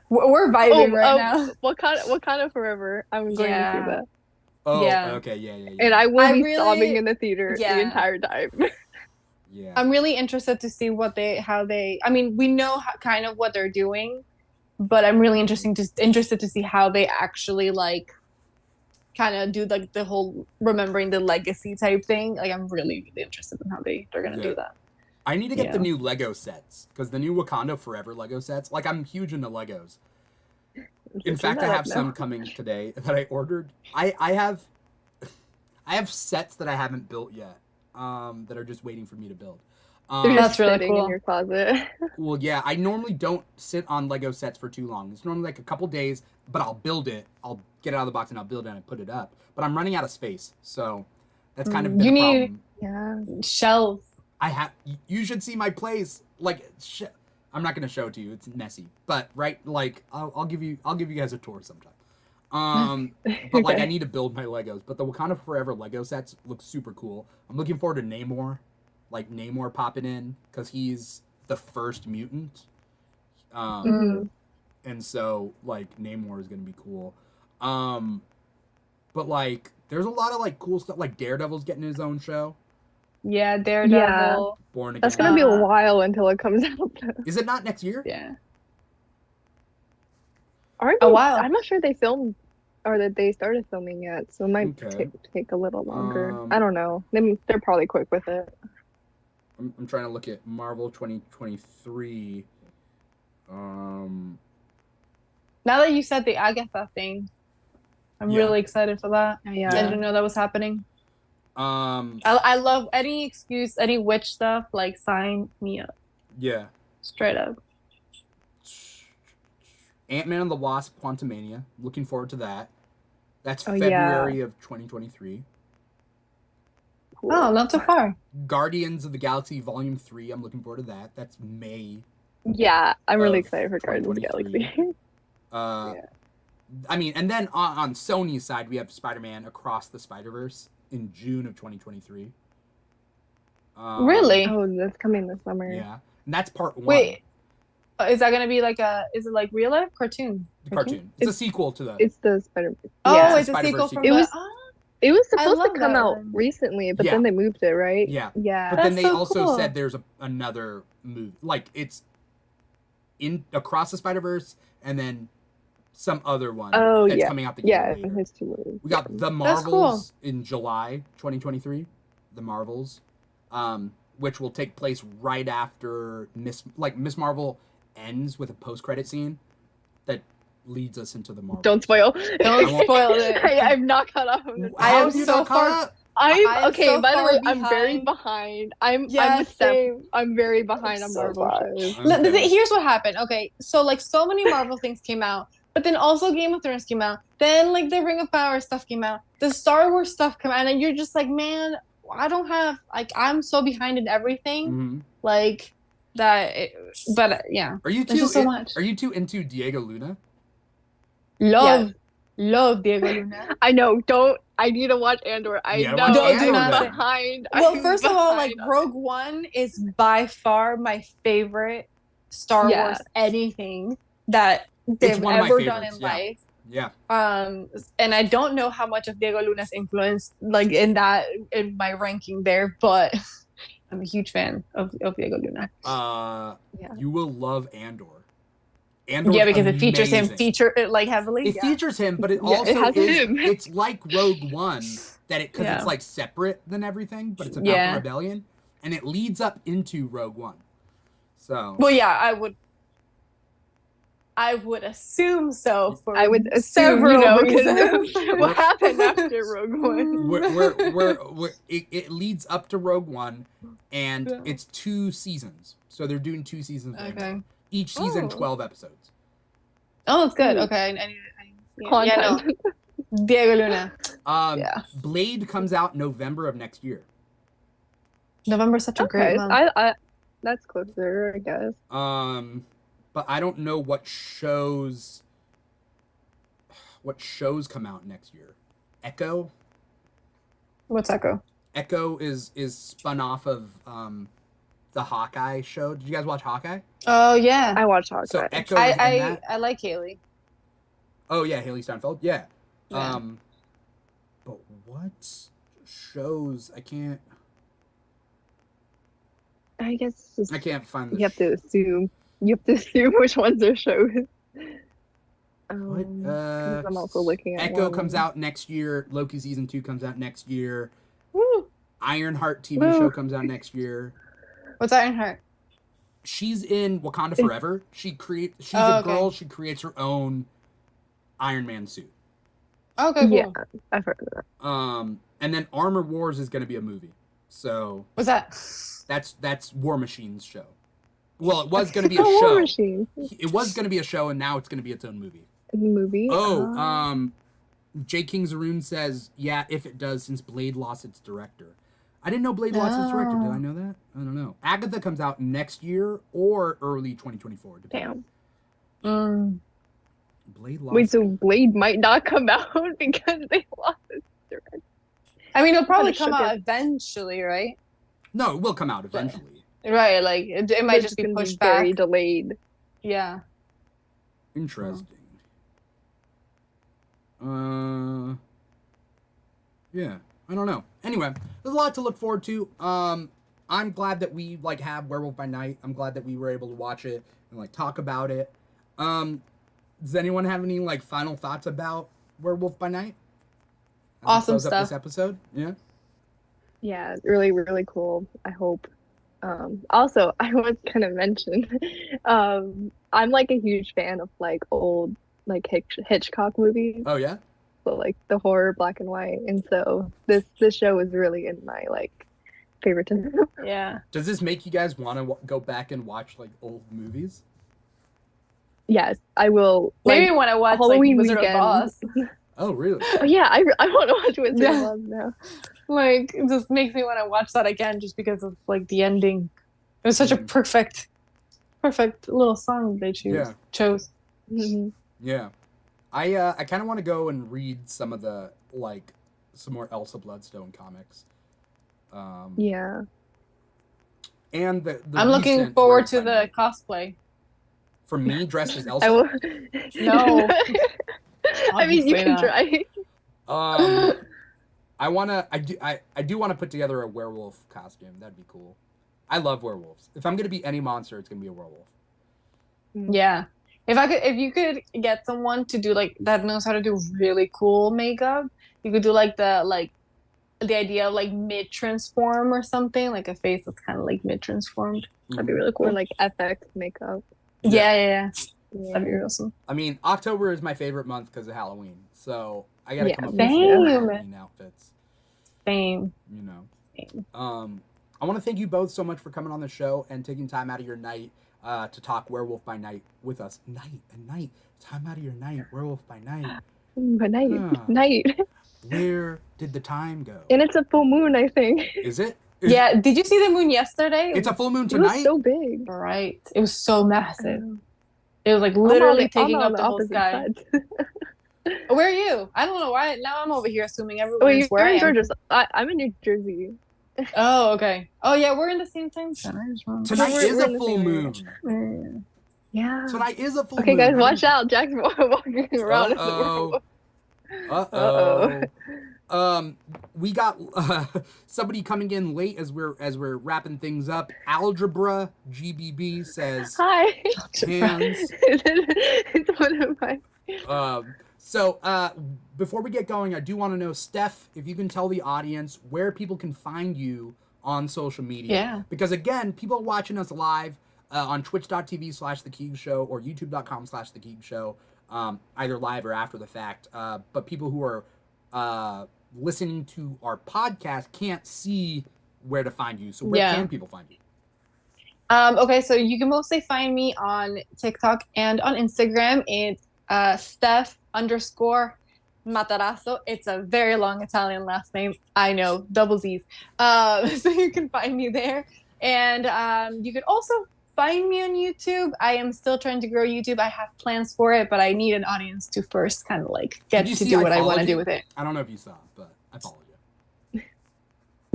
We're vibing right now. What kind of forever? I'm going to see that. Oh, yeah. Okay, yeah. And I will be sobbing in the theater the entire time. Yeah. I'm really interested to see I mean, we know kind of what they're doing, but I'm really interested to see how they actually kind of do the whole remembering the legacy type thing. Like I'm really, really interested in how they're gonna do that. I need to get the new Lego sets because the new Wakanda Forever Lego sets. I'm huge into Legos. In fact, I have some coming today that I ordered. I have sets that I haven't built yet, that are just waiting for me to build. That's really cool. In your closet. Well, yeah, I normally don't sit on Lego sets for too long. It's normally a couple days, but I'll build it. I'll get it out of the box and I'll build it and put it up. But I'm running out of space, so that's kind of been a problem. Yeah. Shelves. You should see my place. Like, I'm not gonna show it to you. It's messy. But like, I'll give you guys a tour sometime. But like, I need to build my Legos. But the Wakanda Forever Lego sets look super cool. I'm looking forward to Namor, like Namor popping in because he's the first mutant. And so like Namor is gonna be cool. But like, there's a lot of like cool stuff. Like Daredevil's getting his own show. Yeah, Daredevil. Yeah. Born Again. That's gonna be a while until it comes out. Is it not next year? Yeah. Aren't A they, while. I'm not sure they filmed or that they started filming yet, so it might take a little longer. I don't know. They're probably quick with it. I'm trying to look at Marvel 2023. Now that you said the Agatha thing, I'm really excited for that. Yeah. I didn't know that was happening. I love any excuse, any witch stuff. Like, sign me up. Yeah. Straight up. Ant-Man and the Wasp: Quantumania. Looking forward to that. That's February of 2023. Cool. Oh, not too far. Guardians of the Galaxy Volume 3. I'm looking forward to that. That's May. Yeah, I'm really excited for Guardians of the Galaxy. I mean, and then on Sony's side, we have Spider-Man Across the Spider-Verse in June of 2023. Really? Oh, that's coming this summer. Yeah, and that's part 1. Wait, is that gonna be like is it like real life cartoon? Cartoon. It's a sequel to the. It's the Spider-Verse. Oh, yeah. it's a sequel from. It was supposed to come out recently, but then they moved it, right? Yeah. Yeah. But then they also said there's another movie, like it's in Across the Spider-Verse, and then some other one that's coming out the year later. His 2 movies. We got The Marvels in July 2023. The Marvels, which will take place right after Miss Marvel ends with a post-credit scene that leads us into the Marvels. Don't spoil. Don't spoil it. I'm not caught up. I am so far. I'm okay. By the way, behind. I'm very behind. I'm the same. I'm very behind on Marvel shows. Okay. Here's what happened. Okay, so like so many Marvel things came out, but then also Game of Thrones came out. Then like the Ring of Power stuff came out. The Star Wars stuff came out, and you're just like, man, I don't have like I'm so behind in everything. Like that. But yeah. Are you too? So much. Are you too into Diego Luna? Love Diego Luna. I know. I need to watch Andor. I'm behind. Well, first of all, like Rogue One is by far my favorite Star Wars anything that they've ever done in life. Yeah. And I don't know how much of Diego Luna's influence, like in my ranking there, but I'm a huge fan of Diego Luna. You will love Andor. Because it features him heavily. It features him, but it also it's like Rogue One because it's like separate than everything, but it's about the rebellion, and it leads up into Rogue One. So well, yeah, I would assume so. I would assume, reasons. What happened after Rogue One? It leads up to Rogue One, and it's 2 seasons. So they're doing 2 seasons. Okay. Each season, 12 episodes. Oh, that's good. Okay. I need Diego Luna. Blade comes out November of next year. November's such a great month. That's closer, I guess. But I don't know what shows come out next year. Echo? What's Echo? Echo is spun off of the Hawkeye show. Did you guys watch Hawkeye? Oh yeah, I watched Hawkeye. So Echo I like Haley. Oh yeah, Haley Steinfeld. Yeah. But what shows? I can't find. You have to assume which ones are shows. What? I'm also looking at Echo comes out next year. Loki season 2 comes out next year. Woo. Ironheart TV show comes out next year. What's Ironheart? She's in Wakanda Forever. She's a girl. She creates her own Iron Man suit. Okay, cool. Yeah, I've heard of that. And then Armor Wars is going to be a movie. So what's that? That's War Machine's show. Well, it was going to be a show. War Machine. It was going to be a show, and now it's going to be its own movie. J. King Zaroon says, yeah, if it does, since Blade lost its director. I didn't know Blade Watch was directed. Did I know that? I don't know. Agatha comes out next year or early 2024. Damn. Blade lost. Wait, so Blade might not come out because they lost this director. I mean, it'll probably come out eventually, right? No, it will come out eventually. Right, like it might just be pushed back. Very delayed. Yeah. Interesting. Yeah, I don't know. Anyway, there's a lot to look forward to. I'm glad that we like have Werewolf by Night. I'm glad that we were able to watch it and like talk about it. Does anyone have any like final thoughts about Werewolf by Night? Awesome stuff. This episode, yeah. Yeah, really, really cool. I hope. Also, I was gonna mention, I'm like a huge fan of like old like Hitchcock movies. Oh yeah. So like the horror black and white, and so this show is really in my like favorite. Yeah. Does this make you guys want to go back and watch like old movies? Yes, I will. Maybe when I watch Halloween like Wizard weekend. of Oz. Oh really? Oh yeah, I want to watch Wizard of Oz now. Like it just makes me want to watch that again just because of like the ending. It was such a perfect little song they chose. Mm-hmm. Yeah. I kind of want to go and read some of the like some more Elsa Bloodstone comics. Yeah. And the I'm looking forward to the cosplay. For me, dressed as Elsa. No. I mean, you can try. I do want to put together a werewolf costume. That'd be cool. I love werewolves. If I'm gonna be any monster, it's gonna be a werewolf. Yeah. If you could get someone to do like that knows how to do really cool makeup, you could do like the idea of like mid transform or something, like a face that's kind of like mid transformed. That'd be really cool. Or like FX makeup. Yeah. That'd be awesome. I mean, October is my favorite month because of Halloween, so I gotta come up with some Halloween outfits. Same. You know. Same. I want to thank you both so much for coming on the show and taking time out of your night to talk Werewolf by Night with us. Time out of your night, Werewolf by Night. Night. Where did the time go? And it's a full moon, I think. Is it? Yeah. Did you see the moon yesterday? It's a full moon tonight. It was so big. Right. It was so massive. It was like literally taking up the whole sky. Where are you? I don't know why. Now I'm over here assuming everyone's where I am. Georgia. I'm in New Jersey. Oh, okay. Oh, yeah, we're in the same time zone. Tonight is a full moon. Yeah. Tonight is a full moon. Okay, guys, watch out. Jack's walking around. We got somebody coming in late as we're wrapping things up. Algebra GBB says hi. Hands. It's one of my. So before we get going, I do want to know, Steph, if you can tell the audience where people can find you on social media. Yeah. Because again, people are watching us live on twitch.tv/The Keeg Show or youtube.com/The Keeg Show, either live or after the fact. But people who are listening to our podcast can't see where to find you. So where can people find you? Okay, so you can mostly find me on TikTok and on Instagram. It's Steph_Matarazzo. It's a very long Italian last name. I know, double Z's. So you can find me there. And you can also find me on YouTube. I am still trying to grow YouTube. I have plans for it, but I need an audience to first kind of like get to do what I want to do with it. I don't know if you saw, but I followed you.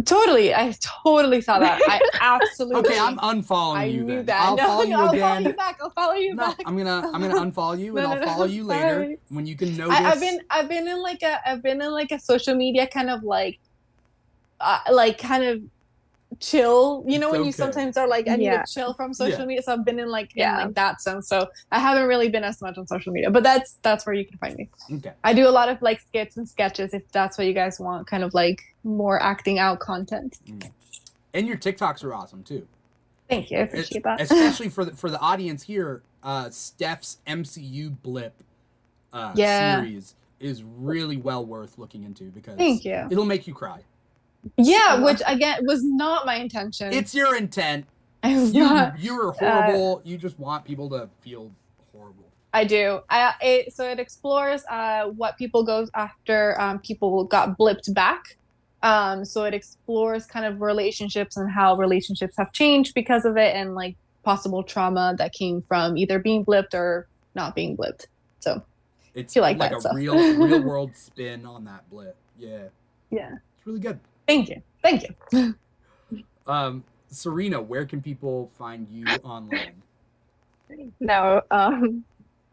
Totally. I totally saw that. I absolutely. Okay, I'm unfollowing you then. I knew that. I'll follow you again. I'll follow you back. I'm gonna unfollow you and I'll follow you later when you can notice. I've been in like a social media kind of like kind of chill, you know, when you sometimes are like, I need to chill from social media. So I've been in like that sense. So I haven't really been as much on social media, but that's where you can find me. Okay. I do a lot of like skits and sketches if that's what you guys want, kind of like more acting out content. And your TikToks are awesome too. Thank you. I appreciate that. Especially for the audience here, Steph's MCU blip series is really well worth looking into because thank you. It'll make you cry. Yeah, which again was not my intention. It's your intent. You're horrible. You just want people to feel horrible. I do. So it explores what people go after people got blipped back So it explores kind of relationships and how relationships have changed because of it, and like possible trauma that came from either being blipped or not being blipped. So it's like a stuff. real world spin on that blip. Yeah. Yeah. It's really good. Thank you. Serena, where can people find you online? No, I'm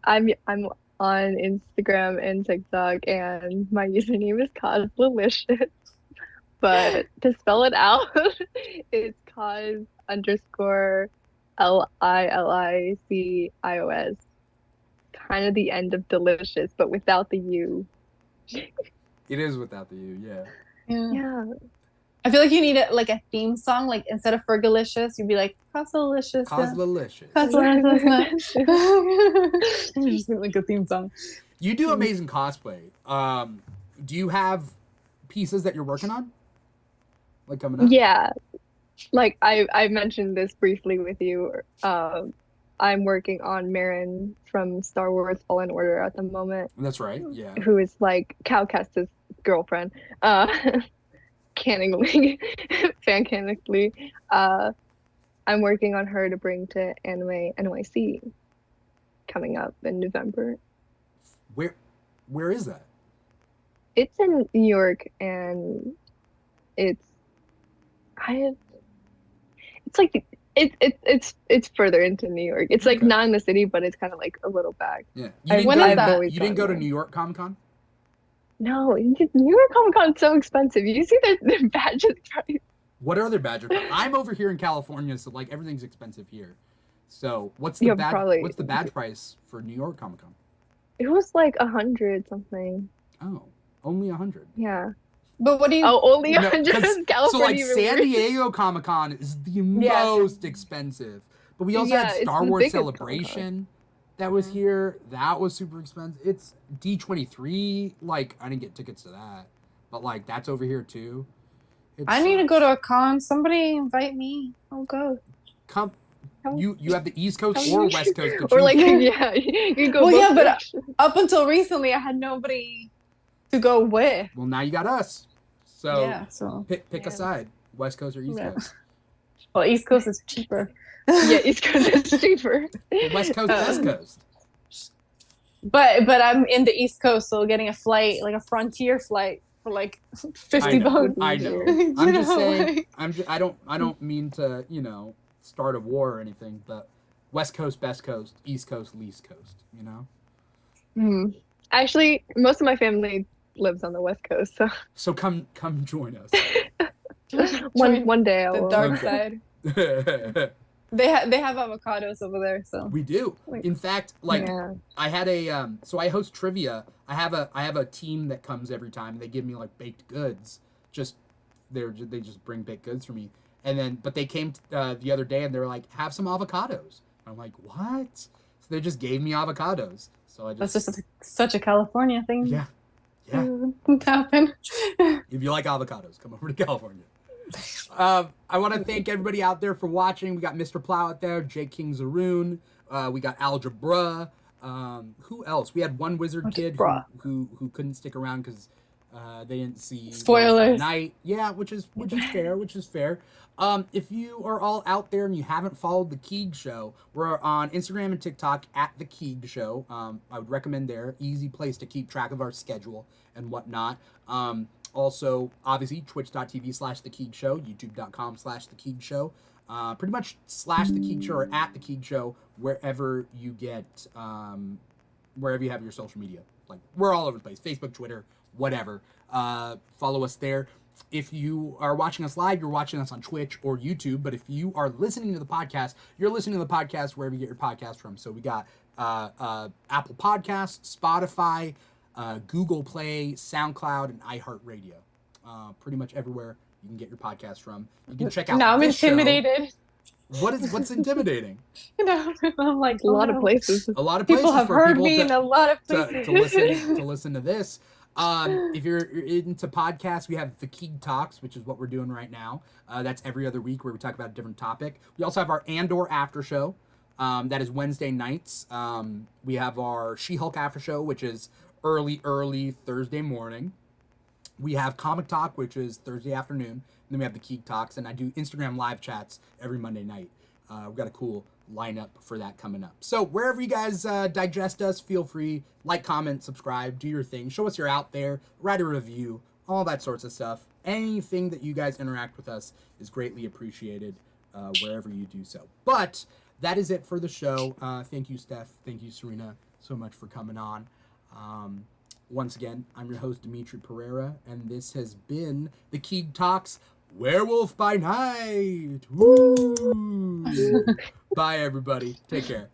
on Instagram and TikTok, and my username is Causelicious. But to spell it out, it's cause_LILICIOS. Kind of the end of delicious, but without the U. It is without the U, yeah. Yeah. I feel like you need like a theme song. Like instead of Fergalicious, you'd be like Causelicious. Causelicious. You're just like a theme song. You do amazing cosplay. Do you have pieces that you're working on? Like coming up? Yeah. Like I mentioned this briefly with you. I'm working on Marin from Star Wars Fallen Order at the moment. That's right, yeah. Who is like Cal Kestis' girlfriend. Canonically. I'm working on her to bring to Anime NYC coming up in November. Where is that? It's in New York, and it's further into New York. It's like not in the city, but it's kind of like a little back. Yeah. You didn't go to New York Comic Con? No, New York Comic Con is so expensive. You see their badges price. What are their badges? I'm over here in California, so like everything's expensive here. So what's the badge price for New York Comic Con? It was like 100 something. Oh, only 100. Yeah. But what do you? Oh, only 100. So like San Diego Comic Con is the most expensive, but we also had Star Wars Celebration that was here. That was super expensive. It's D23. Like I didn't get tickets to that, but like that's over here too. I need to go to a con. Somebody invite me. I'll go. Come. You have the East Coast or West Coast to choose. Or like you go. Well, yeah, but up until recently, I had nobody to go with. Well, now you got us. So, so pick a side, West Coast or East Coast. Well, East Coast is cheaper. Yeah, East Coast is cheaper. West Coast, West Coast. But I'm in the East Coast, so getting a flight, like a Frontier flight, for like $50. I know. I'm just saying. I don't mean to start a war or anything, but West Coast, Best Coast, East Coast, Least Coast. Actually, most of my family lives on the West Coast, so come join us. one day I will. The dark side. They have avocados over there, so we do. In fact, I had a so I host trivia. I have a team that comes every time. They give me like baked goods. They just bring baked goods for me. And then but they came the other day and they were like, have some avocados. I'm like, what? So they just gave me avocados. So that's just such a California thing. Yeah. Happen. If you like avocados, come over to California. I want to thank everybody out there for watching. We got Mr. Plow out there, Jake King Zaroon. We got Algebra. Who else? We had one wizard kid who couldn't stick around because they didn't see spoilers. Night. Yeah, which is fair. If you are all out there and you haven't followed the Keeg Show, we're on Instagram and TikTok at the Keeg Show. I would recommend there. Easy place to keep track of our schedule and whatnot. Also, obviously, twitch.tv/The Keeg Show, youtube.com/The Keeg Show. Pretty much /The Keeg Show or at The Keeg Show, wherever you get, wherever you have your social media. Like, we're all over the place. Facebook, Twitter, whatever. Follow us there. If you are watching us live, you're watching us on Twitch or YouTube. But if you are listening to the podcast, you're listening to the podcast wherever you get your podcast from. So we got Apple Podcasts, Spotify, Google Play, SoundCloud, and iHeartRadio. Pretty much everywhere you can get your podcast from. You can check out. Now I'm intimidated. What's intimidating? I'm like a lot of places. A lot of places people have for heard people me in a lot of places to listen to this. If you're into podcasts, we have the Keeg Talks, which is what we're doing right now. That's every other week where we talk about a different topic. We also have our Andor after show. That is Wednesday nights. We have our She-Hulk after show, which is early Thursday morning. We have Comic Talk, which is Thursday afternoon. And then we have the Keeg Talks, and I do Instagram live chats every Monday night. We've got a cool lineup for that coming up. So wherever you guys digest us, feel free, like, comment, subscribe, do your thing. Show us you're out there, write a review, all that sorts of stuff. Anything that you guys interact with us is greatly appreciated wherever you do so. But that is it for the show. Thank you, Steph. Thank you, Serena, so much for coming on. Once again, I'm your host, Dimitri Pereira, and this has been the Keeg Talks Werewolf by Night. Woo! Bye, everybody. Take care.